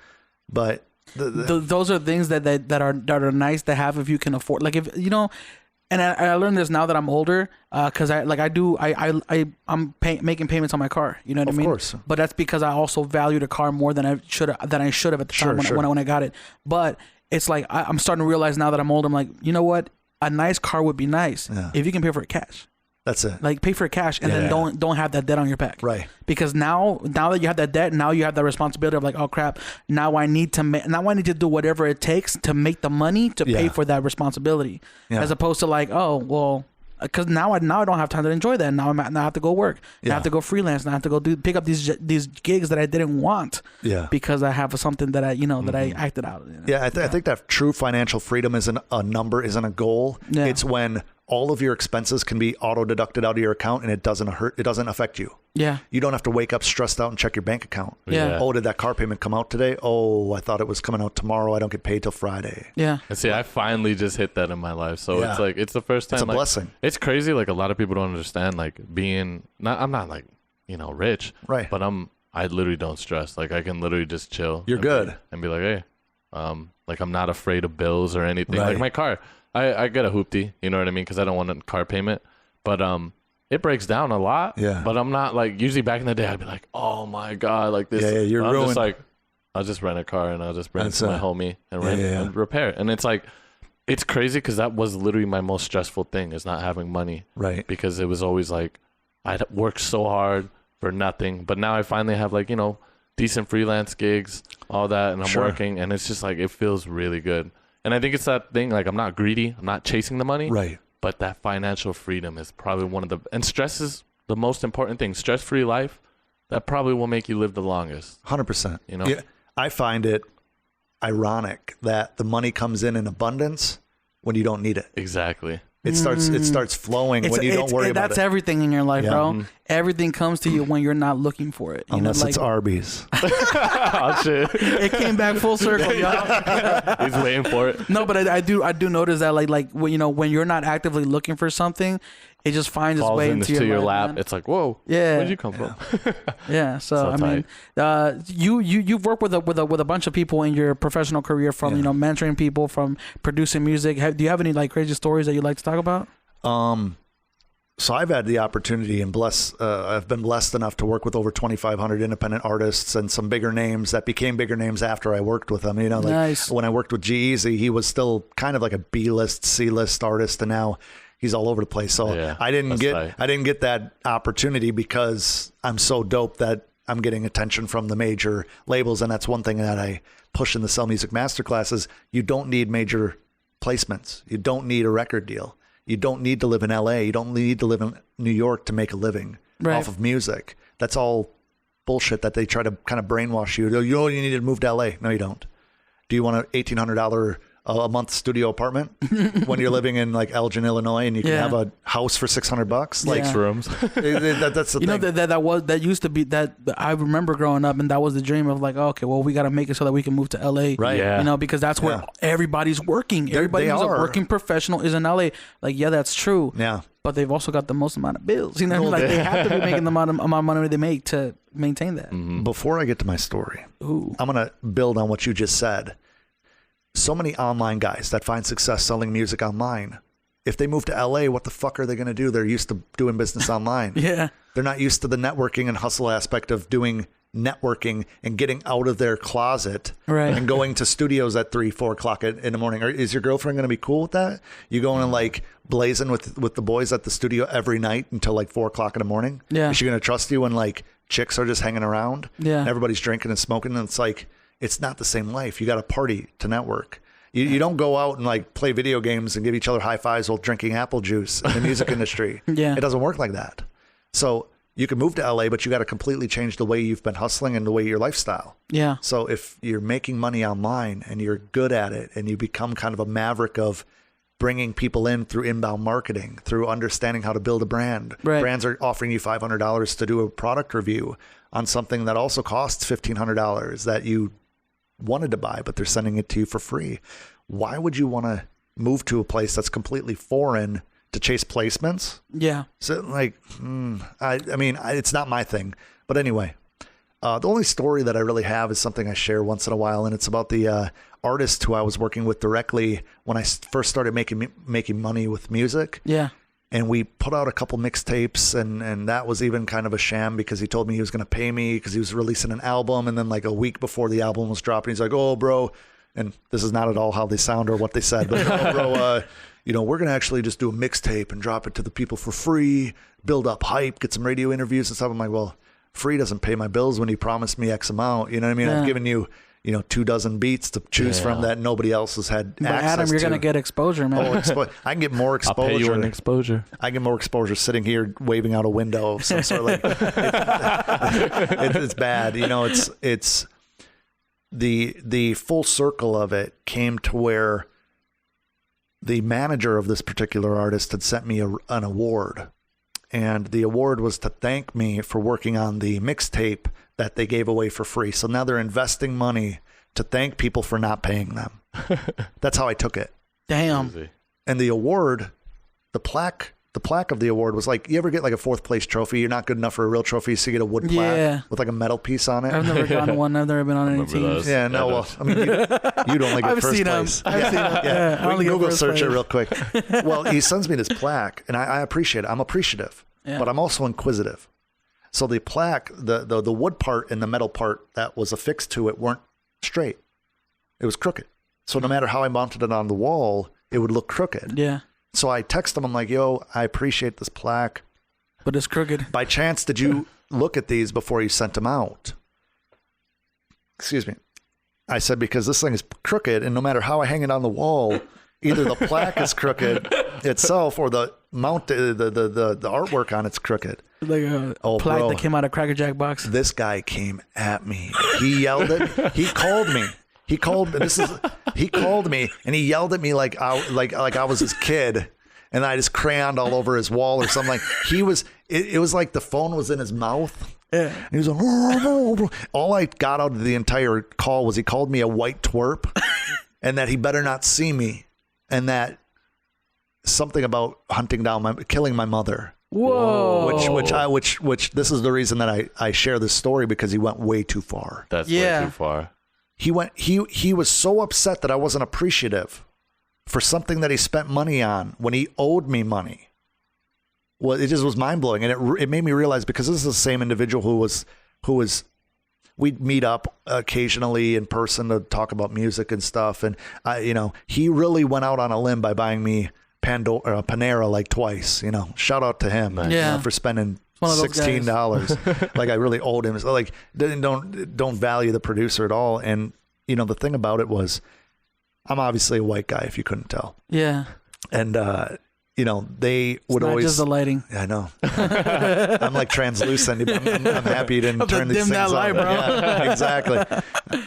but those are things that are nice to have if you can afford. Like if and I learned this now that I'm older, because I'm making payments on my car. You know what I mean? Of course. But that's because I also valued a car more than I should have at the time when I got it. But it's like I'm starting to realize now that I'm older. I'm like, you know what? A nice car would be nice if you can pay for it cash. That's it. Like pay for it cash and then don't have that debt on your back. Right. Because now that you have that debt, now you have that responsibility of like, oh crap, now I need to do whatever it takes to make the money to pay for that responsibility. Yeah. As opposed to like, oh well, because now I don't have time to enjoy that. Now I have to go work. I have to go freelance. And I have to go pick up these gigs that I didn't want. Yeah. Because I have something that that I acted out. Yeah, I think that true financial freedom isn't a number, isn't a goal. Yeah. It's when all of your expenses can be auto deducted out of your account and it doesn't affect you. Yeah. You don't have to wake up stressed out and check your bank account. Yeah. Oh, did that car payment come out today? Oh, I thought it was coming out tomorrow. I don't get paid till Friday. Yeah. And see, I finally just hit that in my life. So it's like, it's the first time. It's a blessing. It's crazy. Like a lot of people don't understand, like I'm not like, rich. Right. But I literally don't stress. Like I can literally just chill. You're good. And be like, hey, like I'm not afraid of bills or anything. Right. Like my car, I get a hoopty, you know what I mean? Because I don't want a car payment. But it breaks down a lot. Yeah. But I'm not like, usually back in the day, I'd be like, oh my God, like this. Yeah, you're ruined. I'm just like, I'll just rent a car and I'll just bring it to my homie and and repair it. And it's like, it's crazy because that was literally my most stressful thing, is not having money. Right. Because it was always like, I'd worked so hard for nothing. But now I finally have like, decent freelance gigs, all that. And I'm working. And it's just like, it feels really good. And I think it's that thing, like I'm not greedy. I'm not chasing the money. Right. But that financial freedom is probably one of the, and stress is the most important thing. Stress-free life, that probably will make you live the longest. 100%. Yeah, I find it ironic that the money comes in abundance when you don't need it. Exactly. It starts flowing when you don't worry about it. That's everything in your life, bro. Mm-hmm. Everything comes to you when you're not looking for it. Unless it's Arbys. Oh shit! It came back full circle, y'all. He's waiting for it. No, but I do notice that like when you're not actively looking for something, it just finds its way into your lap. Man. It's like, whoa, where'd you come from? Yeah. So I mean, you've worked with a bunch of people in your professional career, from mentoring people, from producing music. Do you have any like crazy stories that you'd like to talk about? So I've had the opportunity and I've been blessed enough to work with over 2,500 independent artists and some bigger names that became bigger names after I worked with them. Nice. When I worked with G-Eazy, he was still kind of like a B-list, C-list artist, and now he's all over the place. So I didn't get that opportunity because I'm so dope that I'm getting attention from the major labels. And that's one thing that I push in the Sell Music Masterclasses. You don't need major placements. You don't need a record deal. You don't need to live in LA. You don't need to live in New York to make a living off of music. That's all bullshit that they try to kind of brainwash you. You need to move to LA. No, you don't. Do you want an $1,800 a month studio apartment when you're living in like Elgin, Illinois, and you can have a house for $600? Like rooms. That's the thing. That used to be that I remember growing up, and that was the dream of like, okay, well, we got to make it so that we can move to LA, right? Yeah. Because that's where everybody's working. Everybody who's a working professional is in LA. Like, yeah, that's true. Yeah. But they've also got the most amount of bills. They have to be making the amount of money they make to maintain that. Mm-hmm. Before I get to my story, I'm gonna build on what you just said. So many online guys that find success selling music online, if they move to LA, what the fuck are they going to do? They're used to doing business online. Yeah. They're not used to the networking and hustle aspect of doing networking and getting out of their closet and going to studios at 3-4 o'clock in the morning. Is your girlfriend going to be cool with that? You going and like blazing with the boys at the studio every night until like 4 o'clock in the morning? Yeah. Is she going to trust you when like chicks are just hanging around? Yeah. And everybody's drinking and smoking, and it's like, it's not the same life. You got to party to network. You don't go out and like play video games and give each other high fives while drinking apple juice in the music industry. Yeah. It doesn't work like that. So you can move to LA, but you got to completely change the way you've been hustling and the way your lifestyle. Yeah. So if you're making money online and you're good at it and you become kind of a maverick of bringing people in through inbound marketing, through understanding how to build a brand. Right. Brands are offering you $500 to do a product review on something that also costs $1,500 that you wanted to buy, but they're sending it to you for free. Why would you want to move to a place that's completely foreign to chase placements? Yeah. So like, I mean, it's not my thing, but anyway, the only story that I really have is something I share once in a while. And it's about the artist who I was working with directly when I first started making money with music. Yeah. And we put out a couple mixtapes, and that was even kind of a sham because he told me he was going to pay me because he was releasing an album. And then like a week before the album was dropping, he's like, "Oh, bro," and this is not at all how they sound or what they said, but "Oh, bro, we're going to actually just do a mixtape and drop it to the people for free, build up hype, get some radio interviews and stuff." I'm like, well, free doesn't pay my bills when you promised me X amount. You know what I mean? Yeah. I've given you, 2 dozen beats to choose from that nobody else has had But access Adam, you're to. going to get exposure, man. Oh, I can get more exposure. I'll pay you an exposure. I get more exposure sitting here waving out a window of some sort. Like it's bad. It's the full circle of it came to where the manager of this particular artist had sent me an award, and the award was to thank me for working on the mixtape that they gave away for free. So now they're investing money to thank people for not paying them. That's how I took it. Damn. Easy. And the award, the plaque of the award was like, you ever get like a 4th place trophy? You're not good enough for a real trophy, so you get a wood plaque with like a metal piece on it. I've never gotten one. I've never been on any teams. those. Yeah, no, well, I mean, you'd only get I've first seen place. them. I've seen them. Yeah, I we only can get Google first search it place. real quick. Well, he sends me this plaque, and I appreciate it. I'm appreciative, but I'm also inquisitive. So the plaque, the wood part and the metal part that was affixed to it weren't straight. It was crooked. So no matter how I mounted it on the wall, it would look crooked. Yeah. So I text him, I'm like, "Yo, I appreciate this plaque. But it's crooked. By chance, did you look at these before you sent them out?" Excuse me. I said, because this thing is crooked, and no matter how I hang it on the wall, either the plaque is crooked itself or the mount, the artwork on it's crooked. Like a plaque that came out of Cracker Jack box. This guy came at me. He yelled at. He called me. He called me and he yelled at me like I was his kid, and I just crayoned all over his wall or something. Like he was. It was like the phone was in his mouth. Yeah. And he was like, all I got out of the entire call was he called me a white twerp, and that he better not see me, and that something about killing my mother. Whoa. Which this is the reason that I share this story, because he went way too far. That's way too far. He was so upset that I wasn't appreciative for something that he spent money on when he owed me money. Well, it just was mind blowing, and it made me realize, because this is the same individual who was we'd meet up occasionally in person to talk about music and stuff, and he really went out on a limb by buying me Panera like twice. Shout out to him for spending $16. Like I really owed him. So like don't value the producer at all. And the thing about it was, I'm obviously a white guy, if you couldn't tell. Yeah. And you know, they would Not always just the lighting. I know. I'm like translucent. I'm happy you didn't turn these dim things that on. light, bro. Yeah, exactly.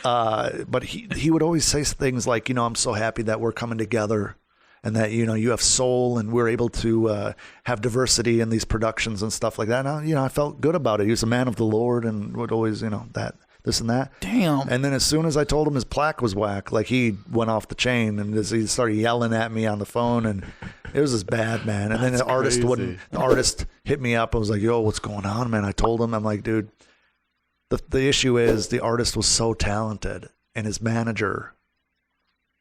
But he would always say things like, you know, I'm so happy that we're coming together and that, you know, you have soul and we're able to have diversity in these productions and stuff like that. And, you know, I felt good about it. He was a man of the Lord and would always, you know, this and that. Damn. And then as soon as I told him his plaque was whack, like he went off the chain and he started yelling at me on the phone and it was just bad, man. And then the artist hit me up and was like, yo, what's going on, man? I told him, I'm like, dude, the issue is the artist was so talented and his manager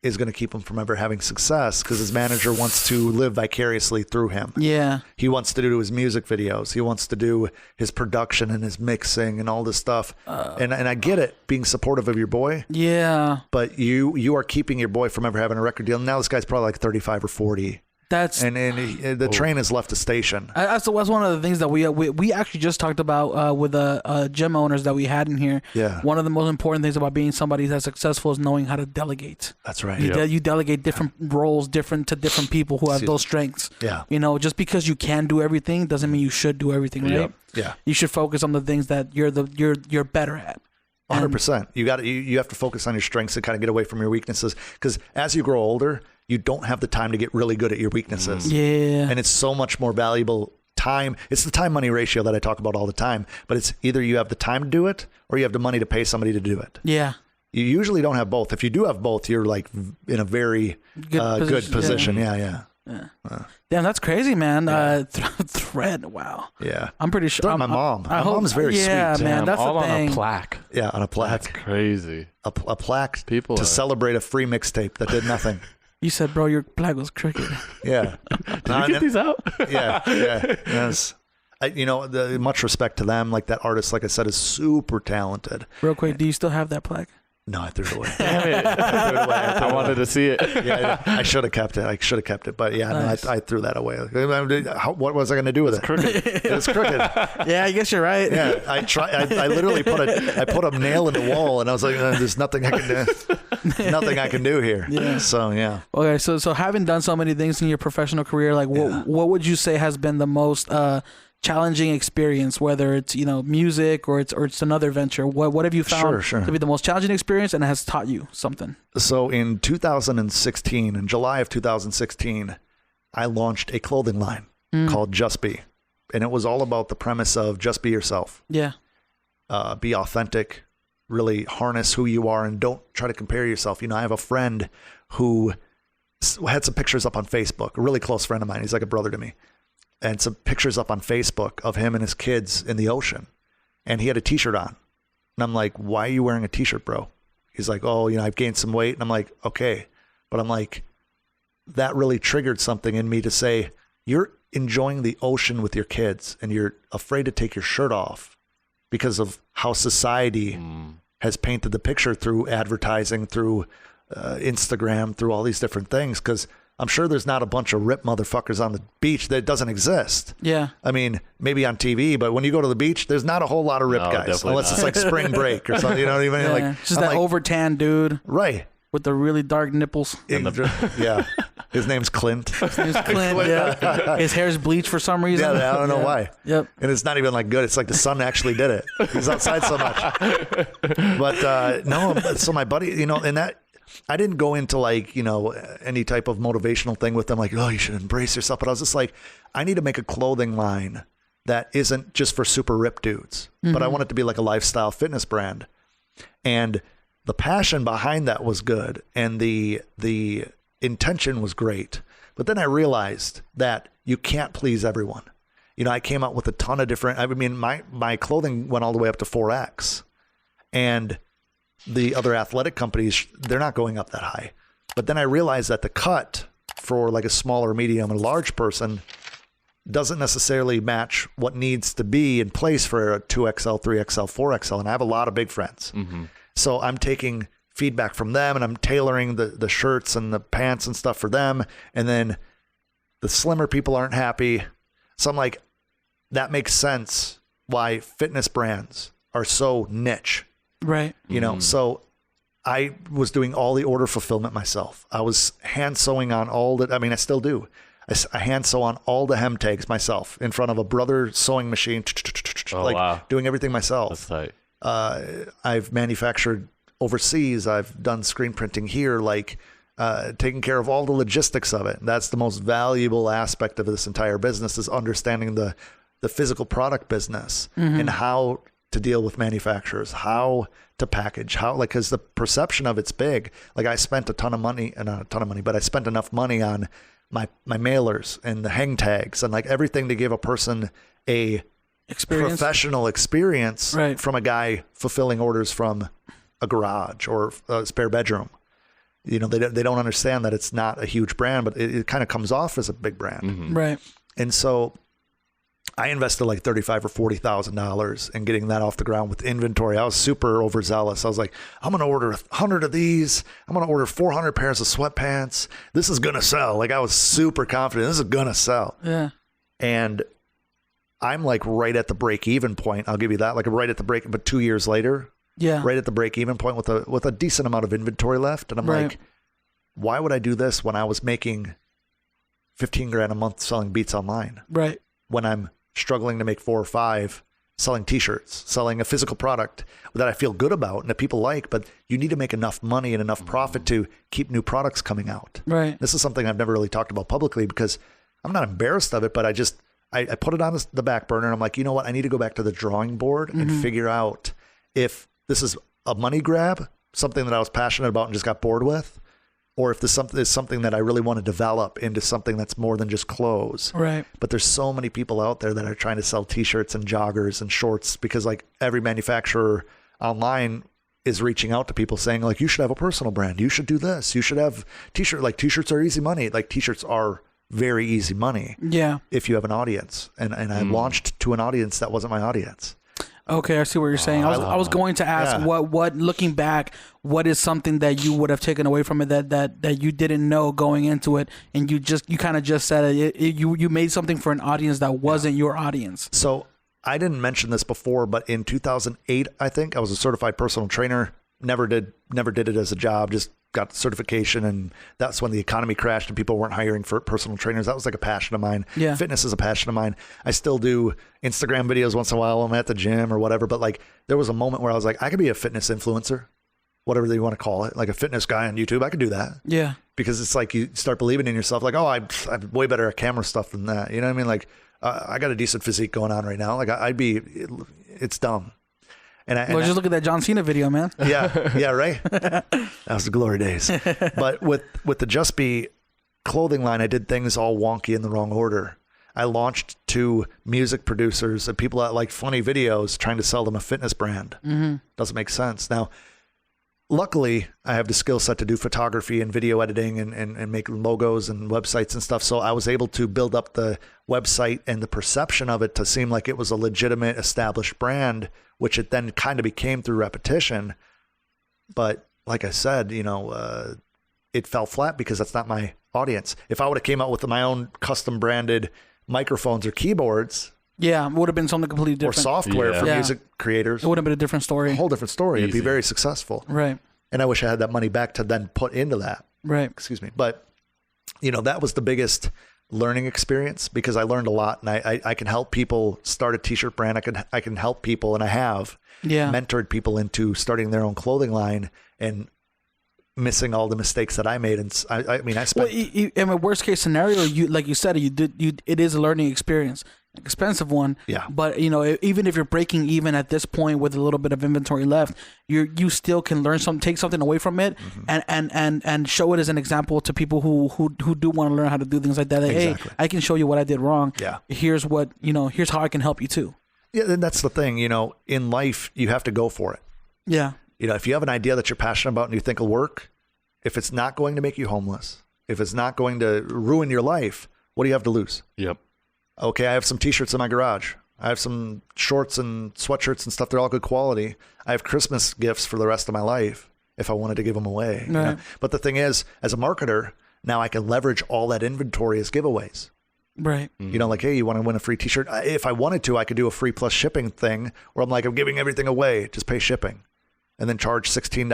is going to keep him from ever having success because his manager wants to live vicariously through him. Yeah. He wants to do his music videos. He wants to do his production and his mixing and all this stuff. And I get it, being supportive of your boy. Yeah. But you are keeping your boy from ever having a record deal. Now this guy's probably like 35 or 40. That's the train has left the station. That's one of the things that we actually just talked about with the gym owners that we had in here. Yeah. One of the most important things about being somebody that's successful is knowing how to delegate. That's right. You delegate different roles to different people who have those strengths. Yeah. You know, just because you can do everything doesn't mean you should do everything, right? Yep. Yeah. You should focus on the things that you're better at. 100%. You have to focus on your strengths and kind of get away from your weaknesses because as you grow older, you don't have the time to get really good at your weaknesses. Yeah. And it's so much more valuable time. It's the time-money ratio that I talk about all the time, but it's either you have the time to do it or you have the money to pay somebody to do it. Yeah. You usually don't have both. If you do have both, you're like in a very good position. Yeah. Damn, that's crazy, man. Thread, wow. Yeah. I'm pretty sure. My mom. My mom's very sweet. Yeah, man, that's all the thing. on a plaque. Yeah, on a plaque. That's crazy. A plaque People to celebrate a free mixtape that did nothing. You said, bro, your plaque was crooked. Yeah. Did you get these out? Yeah. Yes. Much respect to them. Like that artist, like I said, is super talented. Real quick, do you still have that plaque? No, I threw it away. Damn it. I wanted to see it. Yeah, I should have kept it. But yeah, nice. I threw that away. What was I going to do with it? Crooked. It was crooked. Yeah, I guess you're right. Yeah, I literally put a nail in the wall, and I was like, "There's nothing I can do. Nothing I can do here." Yeah. So yeah. Okay, so having done so many things in your professional career, like what would you say has been the most challenging experience, whether it's music or it's another venture? What have you found to be the most challenging experience and has taught you something? So in 2016, in July of 2016, I launched a clothing line called Just Be, and it was all about the premise of just be yourself. Yeah. Be authentic, really harness who you are, and don't try to compare yourself. I have a friend who had some pictures up on Facebook, a really close friend of mine. He's like a brother to me. And some pictures up on Facebook of him and his kids in the ocean. And he had a t-shirt on. And I'm like, why are you wearing a t-shirt, bro? He's like, oh, I've gained some weight. And I'm like, okay. But I'm like, that really triggered something in me to say, you're enjoying the ocean with your kids and you're afraid to take your shirt off because of how society has painted the picture through advertising, through Instagram, through all these different things. Because I'm sure there's not a bunch of ripped motherfuckers on the beach that doesn't exist. Yeah. I mean, maybe on TV, but when you go to the beach, there's not a whole lot of ripped guys. Unless it's like spring break or something. You know what I mean? Yeah. Like just that overtan dude. Right. With the really dark nipples. Yeah. His name's Clint. Yeah. His hair's bleached for some reason. Yeah, I don't know why. Yep. And it's not even like good. It's like the sun actually did it. He's outside so much. But no, so my buddy, and that, I didn't go into like, any type of motivational thing with them, like, oh, you should embrace yourself. But I was just like, I need to make a clothing line that isn't just for super ripped dudes, but I want it to be like a lifestyle fitness brand. And the passion behind that was good. And the intention was great. But then I realized that you can't please everyone. I came out with a ton of different, my clothing went all the way up to 4X. And the other athletic companies, they're not going up that high. But then I realized that the cut for like a smaller, medium, and large person doesn't necessarily match what needs to be in place for a 2XL, 3XL, 4XL. And I have a lot of big friends. So I'm taking feedback from them and I'm tailoring the shirts and the pants and stuff for them. And then the slimmer people aren't happy. So I'm like, that makes sense why fitness brands are so niche. Right. So I was doing all the order fulfillment myself. I was hand sewing on all that. I still do. I hand sew on all the hem tags myself in front of a brother sewing machine, doing everything myself. That's tight. I've manufactured overseas. I've done screen printing here, taking care of all the logistics of it. That's the most valuable aspect of this entire business, is understanding the physical product business and how to deal with manufacturers, how to package, because the perception of it's big. Like, I spent not a ton of money, but I spent enough money on my mailers and the hang tags and like everything to give a person a professional experience from a guy fulfilling orders from a garage or a spare bedroom. They don't understand that it's not a huge brand, but it kind of comes off as a big brand. Right. And so I invested like $35,000 or $40,000 in getting that off the ground with inventory. I was super overzealous. I was like, I'm going to order 100 of these. I'm going to order 400 pairs of sweatpants. This is going to sell. Like, I was super confident this is going to sell. Yeah. And I'm like right at the break-even point. I'll give you that. Like, right at the break, but 2 years later, right at the break-even point with a decent amount of inventory left. And I'm like, why would I do this when I was making $15,000 a month selling beats online? Right. When I'm struggling to make 4 or 5 selling t-shirts, selling a physical product that I feel good about and that people like, but you need to make enough money and enough profit to keep new products coming out. Right. This is something I've never really talked about publicly because I'm not embarrassed of it, but I put it on the back burner and I'm like, you know what? I need to go back to the drawing board and figure out if this is a money grab, something that I was passionate about and just got bored with, or if this is something that I really want to develop into something that's more than just clothes. Right. But there's so many people out there that are trying to sell t-shirts and joggers and shorts because like every manufacturer online is reaching out to people saying like, you should have a personal brand. You should do this. You should have t-shirts are easy money. Like, t-shirts are very easy money. Yeah. If you have an audience. And I launched to an audience that wasn't my audience. Okay, I see what you're saying. I was going to ask what looking back, what is something that you would have taken away from it that you didn't know going into it, and you kind of just said you made something for an audience that wasn't your audience. So I didn't mention this before, but in 2008, I think I was a certified personal trainer. Never did it as a job. Just got the certification, and that's when the economy crashed and people weren't hiring for personal trainers. That was like a passion of mine. Yeah. Fitness is a passion of mine. I still do Instagram videos once in a while when I'm at the gym or whatever, but like there was a moment where I was like, I could be a fitness influencer, whatever you want to call it, like a fitness guy on YouTube. I could do that. Yeah. Because it's like you start believing in yourself, like, oh, I'm way better at camera stuff than that. You know what I mean? Like, I got a decent physique going on right now. Like it's dumb. Just look at that John Cena video, man. Yeah, right. That was the glory days. But with the Just Be clothing line, I did things all wonky in the wrong order. I launched to music producers and people that like funny videos trying to sell them a fitness brand. Doesn't make sense. Now, luckily, I have the skill set to do photography and video editing and make logos and websites and stuff. So I was able to build up the website and the perception of it to seem like it was a legitimate established brand, which it then kind of became through repetition. But like I said, it fell flat because that's not my audience. If I would have came out with my own custom branded microphones or keyboards, it would have been something completely different. Or software for music creators, it would have been a different story. A whole different story. It'd be very successful. Right. And I wish I had that money back to then put into that. Right. Excuse me. But, that was the biggest learning experience because I learned a lot, and I can help people start a t-shirt brand. I can help people, and I have mentored people into starting their own clothing line and missing all the mistakes that I made. And I spent. Well, in a worst case scenario, like you said, it is a learning experience. Expensive one, but even if you're breaking even at this point with a little bit of inventory left, you still can learn take something away from it, and show it as an example to people who do want to learn how to do things like that. Exactly. Hey, I can show you what I did wrong. Here's what here's how I can help you too. Yeah, and that's the thing. In life, you have to go for it. Yeah. If you have an idea that you're passionate about and you think will work, if it's not going to make you homeless, if it's not going to ruin your life, what do you have to lose? Yep. Okay, I have some t-shirts in my garage. I have some shorts and sweatshirts and stuff. They're all good quality. I have Christmas gifts for the rest of my life if I wanted to give them away. Right. But the thing is, as a marketer, now I can leverage all that inventory as giveaways. Right. Like, hey, you want to win a free t-shirt? If I wanted to, I could do a free plus shipping thing where I'm like, I'm giving everything away. Just pay shipping. And then charge $16,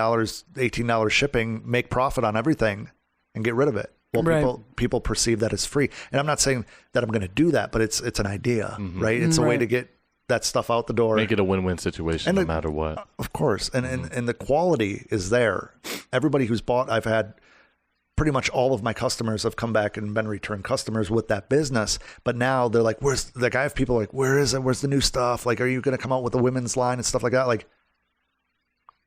$18 shipping, make profit on everything and get rid of it. Well, people perceive that as free. And I'm not saying that I'm going to do that, but it's an idea, right? It's a way to get that stuff out the door. Make it a win-win situation no matter what. Of course. And the quality is there. Everybody who's bought, I've had pretty much all of my customers have come back and been return customers with that business. But now they're like, I have people like, where is it? Where's the new stuff? Like, are you going to come out with a women's line and stuff like that? Like,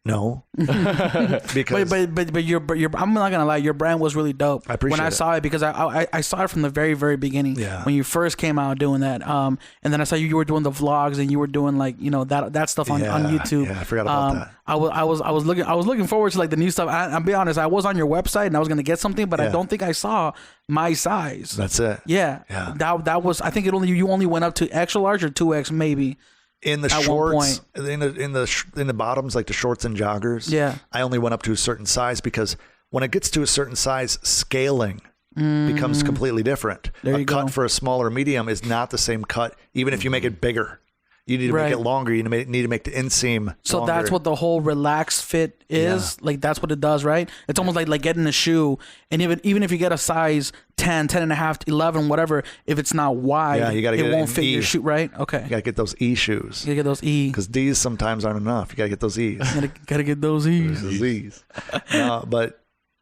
no, because but your I'm not gonna lie, your brand was really dope. I appreciate when I saw it because I saw it from the very beginning. Yeah. When you first came out doing that, and then I saw you were doing the vlogs and you were doing like that stuff on YouTube. Yeah, I forgot about that. I was looking forward to like the new stuff. I'll be honest, I was on your website and I was gonna get something, but I don't think I saw my size. That's it. Yeah. That was, I think you only went up to extra large or 2X maybe. In the shorts, in the bottoms, like the shorts and joggers, I only went up to a certain size because when it gets to a certain size, scaling becomes completely different. A cut for a smaller medium is not the same cut, even if you make it bigger. You need to make it longer. You need to make the inseam So longer. that's what the whole relaxed fit is. Like that's what it does, right? It's almost like getting a shoe, and even if you get a size 10, 10 and a half, 11, whatever, if it's not wide, you gotta get it won't fit your shoe, right? Okay. You gotta get those E shoes. You gotta get those E. Because D's sometimes aren't enough. You gotta get those E's. Gotta get those E's. Those E's. But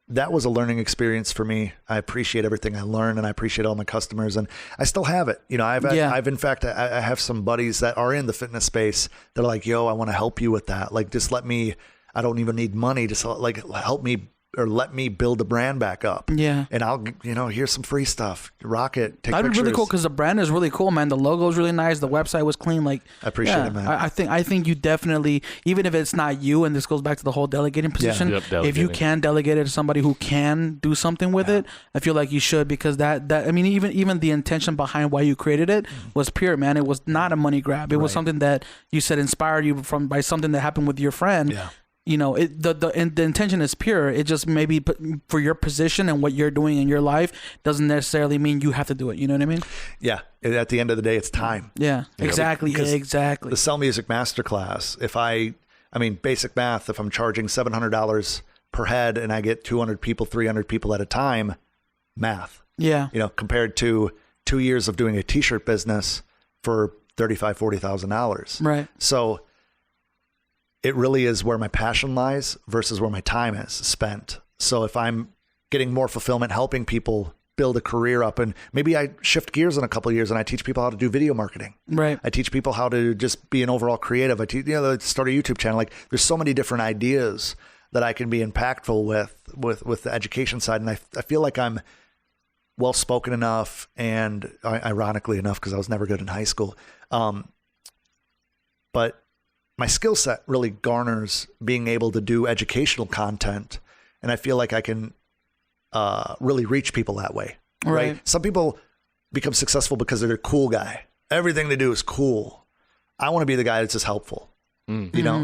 that was a learning experience for me. I appreciate everything I learned, and I appreciate all my customers, and I still have it. I've in fact, I have some buddies that are in the fitness space. They're like, yo, I want to help you with that. Like, just let me, I don't even need money. Just like help me or let me build the brand back up. Yeah. And I'll, here's some free stuff. Rock it. Take That'd pictures. be really cool because the brand is really cool, man. The logo is really nice. The website was clean. Like, I appreciate it, man. I think you definitely, even if it's not you, and this goes back to the whole delegating position, if you can delegate it to somebody who can do something with it, I feel like you should, because that I mean, even the intention behind why you created it was pure, man. It was not a money grab. It was something that you said inspired you by something that happened with your friend. Yeah. The intention is pure. It just maybe for your position and what you're doing in your life doesn't necessarily mean you have to do it. You know what I mean? Yeah. At the end of the day, it's time. Yeah, exactly. Exactly. The Sell Music Masterclass, basic math, if I'm charging $700 per head and I get 200 people, 300 people at a time, math. Yeah. Compared to 2 years of doing a t-shirt business for $35,000, $40,000. Right. So it really is where my passion lies versus where my time is spent. So if I'm getting more fulfillment, helping people build a career up, and maybe I shift gears in a couple of years and I teach people how to do video marketing. Right. I teach people how to just be an overall creative. I teach, start a YouTube channel. Like, there's so many different ideas that I can be impactful with the education side. And I feel like I'm well spoken enough, and ironically enough, because I was never good in high school. But my skill set really garners being able to do educational content. And I feel like I can really reach people that way. Right. Some people become successful because they're a cool guy. Everything they do is cool. I want to be the guy that's just helpful.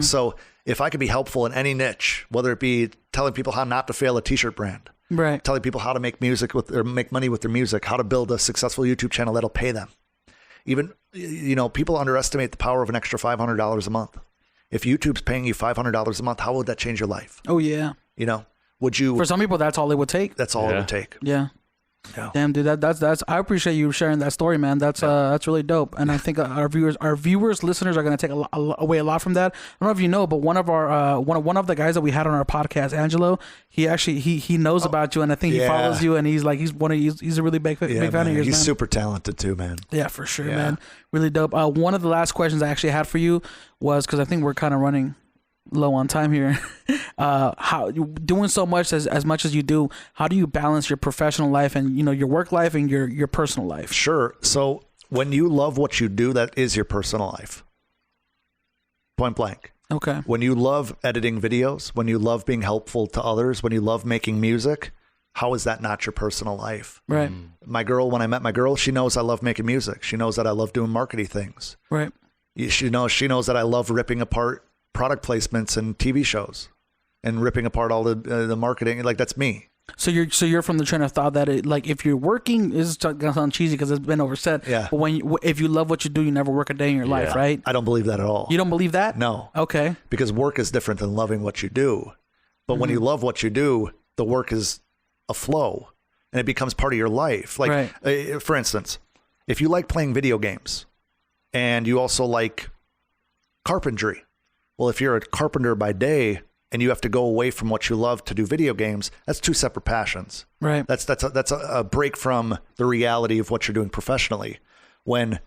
So if I could be helpful in any niche, whether it be telling people how not to fail a t-shirt brand, right, telling people how to make music or make money with their music, how to build a successful YouTube channel that'll pay them. Even, people underestimate the power of an extra $500 a month. If YouTube's paying you $500 a month, how would that change your life? Oh, yeah. Would you? For some people, that's all it would take. That's all it would take. Yeah. Damn, dude, that's. I appreciate you sharing that story, man. That's really dope, and I think our viewers, listeners are gonna take away a lot from that. I don't know if you know, but one of our one of the guys that we had on our podcast, Angelo, he actually he knows about you, and I think he follows you, and he's a really big fan of yours. He's man. super talented too, man. Yeah, for sure, man. Really dope. One of the last questions I actually had for you was, because I think we're kind of running low on time here. How doing so much as much as you do, how do you balance your professional life and your work life and your personal life? Sure. So when you love what you do, that is your personal life. Point blank. Okay. When you love editing videos, when you love being helpful to others, when you love making music, how is that not your personal life? Right. My girl, when I met my girl, she knows I love making music. She knows that I love doing marketing things. Right. She knows that I love ripping apart product placements and TV shows and ripping apart all the marketing. Like, that's me. So you're from the train of thought that if you're working, this is gonna sound cheesy because it's been oversaid. Yeah. But if you love what you do, you never work a day in your life, right? I don't believe that at all. You don't believe that? No. Okay. Because work is different than loving what you do. But when you love what you do, the work is a flow. and it becomes part of your life. Like, for instance, if you like playing video games and you also like carpentry, well, if you're a carpenter by day and you have to go away from what you love to do video games, that's two separate passions. Right. That's a break from the reality of what you're doing professionally. When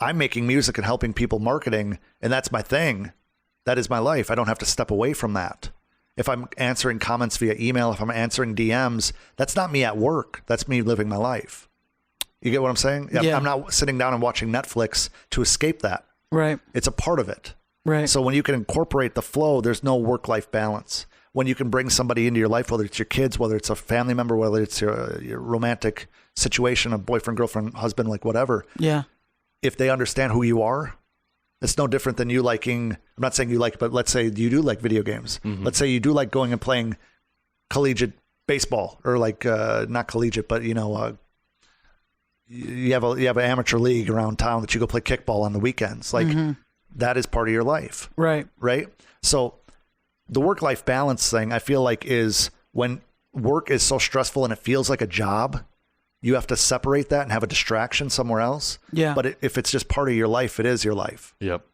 I'm making music and helping people marketing, and that's my thing, that is my life. I don't have to step away from that. If I'm answering comments via email, if I'm answering DMs, that's not me at work. That's me living my life. You get what I'm saying? Yeah. I'm not sitting down and watching Netflix to escape that. Right. It's a part of it. Right. So when you can incorporate the flow, there's no work-life balance. When you can bring somebody into your life, whether it's your kids, whether it's a family member, whether it's your romantic situation, a boyfriend, girlfriend, husband, like whatever. Yeah. If they understand who you are, it's no different than you liking, I'm not saying you like, but let's say you do like video games. Mm-hmm. Let's say you do like going and playing collegiate baseball, or like, not collegiate, but you have an amateur league around town that you go play kickball on the weekends. Like, that is part of your life. Right. Right. So the work-life balance thing, I feel like, is when work is so stressful and it feels like a job, you have to separate that and have a distraction somewhere else. Yeah. But if it's just part of your life, it is your life. Yep.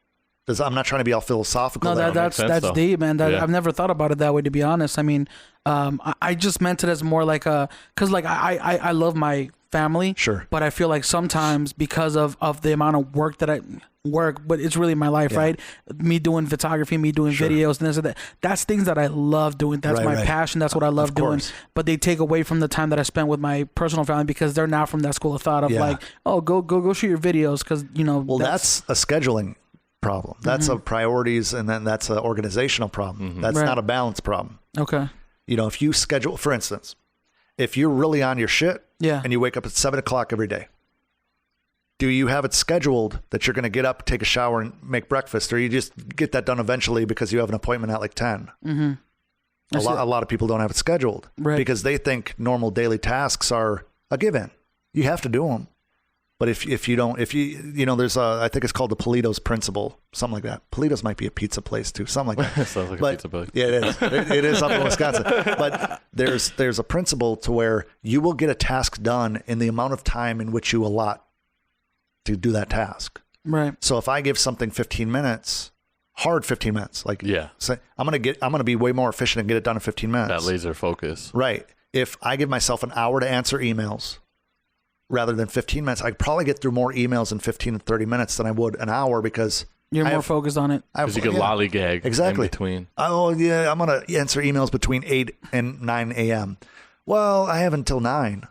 Because I'm not trying to be all philosophical. No, that's deep, man. I've never thought about it that way, to be honest. I mean, I just meant it as more like because like I love my family. Sure. But I feel like sometimes because of the amount of work that I work, but it's really my life, right? Me doing photography, me doing videos and this and that. That's things that I love doing. That's my passion. That's what I love doing. But they take away from the time that I spent with my personal family, because they're now from that school of thought of like, oh, go shoot your videos, because Well, that's a scheduling problem. That's a priorities, and then that's an organizational problem. That's not a balance problem. Okay. If you schedule, for instance, if you're really on your shit, and you wake up at 7 o'clock every day, do you have it scheduled that you're going to get up, take a shower, and make breakfast, or you just get that done eventually because you have an appointment at like 10? Mm-hmm. A lot of people don't have it scheduled because they think normal daily tasks are a given. You have to do them. But if you don't, there's I think it's called the Polito's principle, something like that. Polito's might be a pizza place too, something like that. Sounds like a pizza place. Yeah, it is. It is up in Wisconsin. But there's a principle to where you will get a task done in the amount of time in which you allot to do that task. Right. So if I give something 15 minutes, hard 15 minutes, like say, I'm gonna be way more efficient and get it done in 15 minutes. That laser focus. Right. If I give myself an hour to answer emails, rather than 15 minutes, I could probably get through more emails in 15 and 30 minutes than I would an hour, because you're more focused on it. Because you can lollygag in between. Oh, yeah, I'm going to answer emails between 8 and 9 a.m. Well, I have until 9.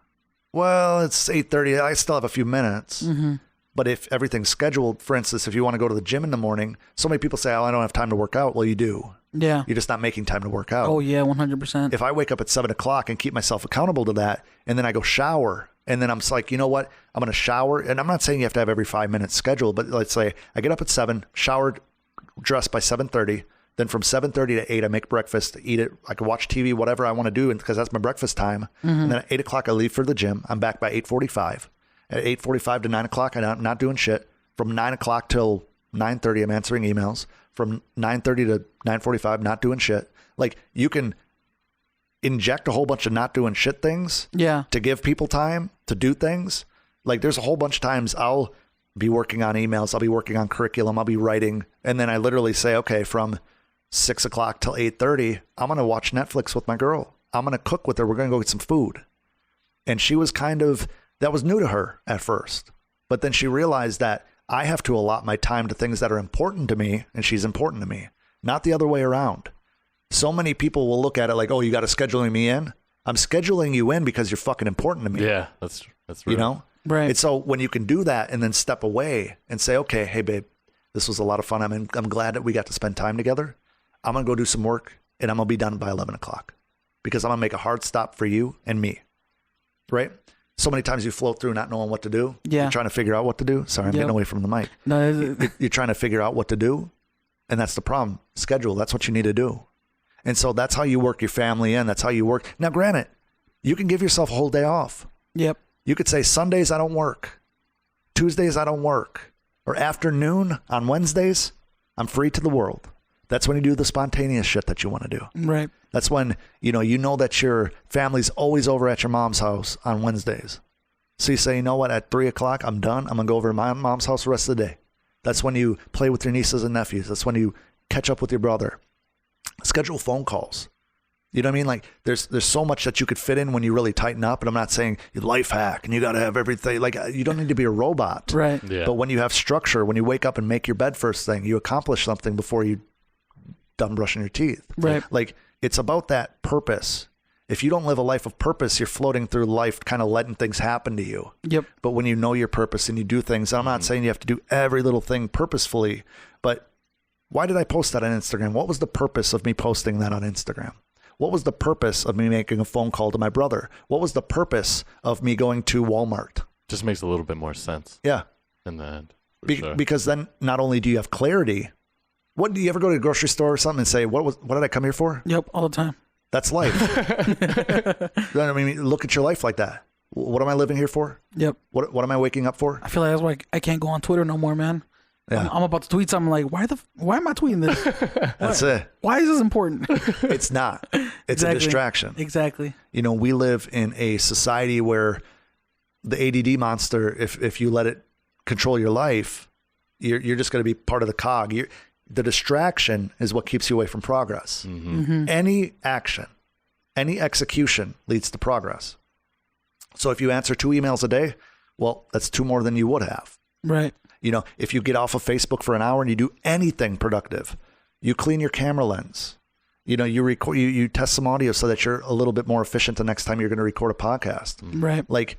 Well, it's 8:30. I still have a few minutes. Mm-hmm. But if everything's scheduled, for instance, if you want to go to the gym in the morning, so many people say, oh, I don't have time to work out. Well, you do. Yeah. You're just not making time to work out. Oh, yeah, 100%. If I wake up at 7 o'clock and keep myself accountable to that, and then I go shower, and then I'm like, you know what? I'm going to shower. And I'm not saying you have to have every 5 minutes scheduled, but let's say I get up at 7, showered, dressed by 7:30. Then from 7:30 to 8, I make breakfast, eat it. I can watch TV, whatever I want to do, because that's my breakfast time. Mm-hmm. And then at 8 o'clock, I leave for the gym. I'm back by 8:45. At 8:45 to 9 o'clock, I'm not doing shit. From 9 o'clock till 9:30, I'm answering emails. From 9:30 to 9:45, not doing shit. Like, you can inject a whole bunch of not doing shit things to give people time to do things. Like, there's a whole bunch of times I'll be working on emails, I'll be working on curriculum, I'll be writing, and then I literally say, okay, from 6 o'clock till 8:30, I'm going to watch Netflix with my girl. I'm going to cook with her. We're going to go get some food. And she was that was new to her at first. But then she realized that I have to allot my time to things that are important to me, and she's important to me, not the other way around. So many people will look at it like, oh, you got to schedule me in. I'm scheduling you in because you're fucking important to me. Yeah, that's real. Right. And so when you can do that and then step away and say, okay, hey, babe, this was a lot of fun. I'm glad that we got to spend time together. I'm going to go do some work, and I'm going to be done by 11 o'clock because I'm going to make a hard stop for you and me. Right? So many times you float through not knowing what to do. Yeah. You're trying to figure out what to do. Sorry, I'm getting away from the mic. No, you're trying to figure out what to do, and that's the problem. Schedule. That's what you need to do. And so that's how you work your family in. That's how you work. Now, granted, you can give yourself a whole day off. Yep. You could say Sundays I don't work. Tuesdays I don't work. Or afternoon on Wednesdays, I'm free to the world. That's when you do the spontaneous shit that you want to do. Right. That's when, you know that your family's always over at your mom's house on Wednesdays. So you say, you know what, at 3 o'clock, I'm done. I'm going to go over to my mom's house the rest of the day. That's when you play with your nieces and nephews. That's when you catch up with your brother. Schedule phone calls. You know what I mean? Like there's so much that you could fit in when you really tighten up. And I'm not saying you life hack and you got to have everything. Like you don't need to be a robot. Right. Yeah. But when you have structure, when you wake up and make your bed first thing, you accomplish something before you done brushing your teeth. Right. Like it's about that purpose. If you don't live a life of purpose, you're floating through life kind of letting things happen to you. Yep. But when you know your purpose and you do things, I'm not saying you have to do every little thing purposefully, but why did I post that on Instagram? What was the purpose of me posting that on Instagram? What was the purpose of me making a phone call to my brother? What was the purpose of me going to Walmart? Just makes a little bit more sense. Yeah. In the end. Sure. Because then not only do you have clarity, what do you ever go to the grocery store or something and say, what did I come here for? Yep. All the time. That's life. I mean, look at your life like that. What am I living here for? Yep. What am I waking up for? I feel like that's why I can't go on Twitter no more, man. Yeah. I'm about to tweet something like, why am I tweeting this? That's it. Why is this important? It's not. It's Exactly. a distraction. Exactly. We live in a society where the ADD monster, if you let it control your life, you're just going to be part of the cog. The distraction is what keeps you away from progress. Mm-hmm. Any action, any execution leads to progress. So if you answer 2 emails a day, well, that's 2 more than you would have. Right. If you get off of Facebook for an hour and you do anything productive, you clean your camera lens, you record, you test some audio so that you're a little bit more efficient the next time you're going to record a podcast. Right. Like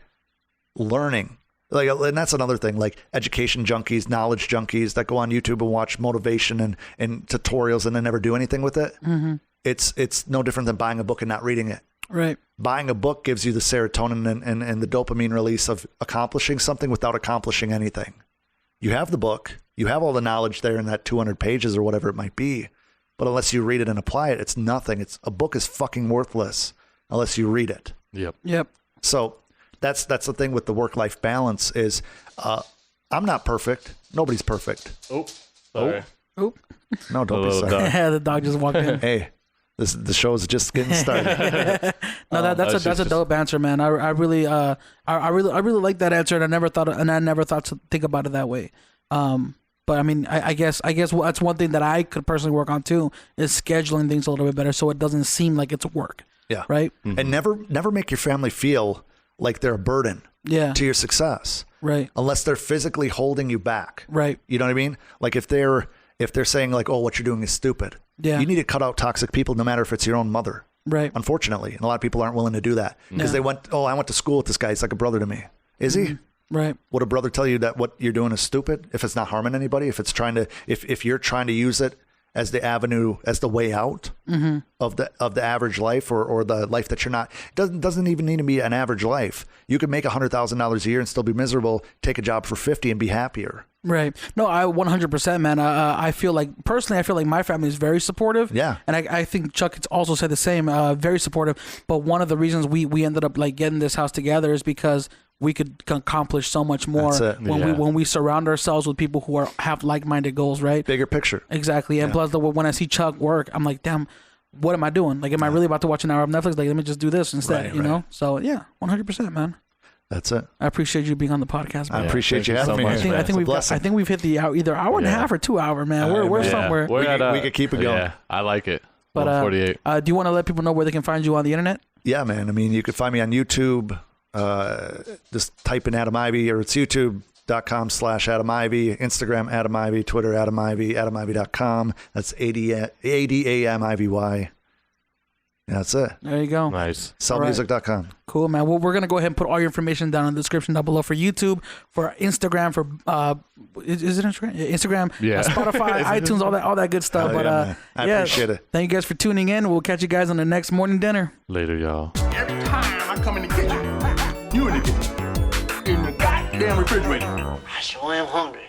learning, and that's another thing, like education junkies, knowledge junkies that go on YouTube and watch motivation and tutorials and then never do anything with it. Mm-hmm. It's no different than buying a book and not reading it. Right. Buying a book gives you the serotonin and the dopamine release of accomplishing something without accomplishing anything. You have the book, you have all the knowledge there in that 200 pages or whatever it might be, but unless you read it and apply it, it's nothing. A book is fucking worthless unless you read it. Yep. So that's the thing with the work-life balance is I'm not perfect. Nobody's perfect. Oh, sorry. Oop. No, don't be sorry. dog. The dog just walked in. Hey, the show's just getting started. No, that's a dope answer, man. I really like that answer, and I never thought to think about it that way. But I mean, I guess that's one thing that I could personally work on too, is scheduling things a little bit better so it doesn't seem like it's work. Yeah. Right. Mm-hmm. And never make your family feel like they're a burden. Yeah. To your success. Right. Unless they're physically holding you back. Right. You know what I mean? Like if they're saying like, oh, what you're doing is stupid. Yeah. You need to cut out toxic people, no matter if it's your own mother. Right. Unfortunately, and a lot of people aren't willing to do that because I went to school with this guy. He's like a brother to me. Is he? Right. Would a brother tell you that what you're doing is stupid if it's not harming anybody? If it's if you're trying to use it as the avenue, as the way out of the average life or the life that you're not, doesn't even need to be an average life. You could make $100,000 a year and still be miserable. Take a job for 50 and be happier. Right. No, I 100%, man. I feel like my family is very supportive. Yeah. And I think Chuck also said the same, very supportive. But one of the reasons we ended up like getting this house together is because we could accomplish so much more when we surround ourselves with people who have like-minded goals, right? Bigger picture. Exactly. And plus, when I see Chuck work, I'm like, damn, what am I doing? Like, am I really about to watch an hour of Netflix? Like, let me just do this instead, you know? So, yeah, 100%, man. That's it. I appreciate you being on the podcast, man. I appreciate you having me. I think we've hit the hour, either hour and a half or 2 hour, man. We're somewhere. We could keep it going. Yeah, I like it. But 148. Do you want to let people know where they can find you on the internet? Yeah, man. I mean, you can find me on YouTube. Just type in Adam Ivy, or it's youtube.com/Adam Ivy, Instagram Adam Ivy, Twitter Adam Ivy, AdamIvy.com. That's ADAMIVY. Yeah, that's it. There you go. Nice. Sellmusic.com. Cool, man. Well, we're going to go ahead and put all your information down in the description down below for YouTube, for Instagram, for is it Instagram? Yeah, Instagram, Spotify, iTunes, all that good stuff. But I appreciate it. Thank you guys for tuning in. We'll catch you guys on the next morning dinner. Later, y'all. Every time I come in the kitchen, you in the kitchen, in the goddamn refrigerator. I sure am hungry.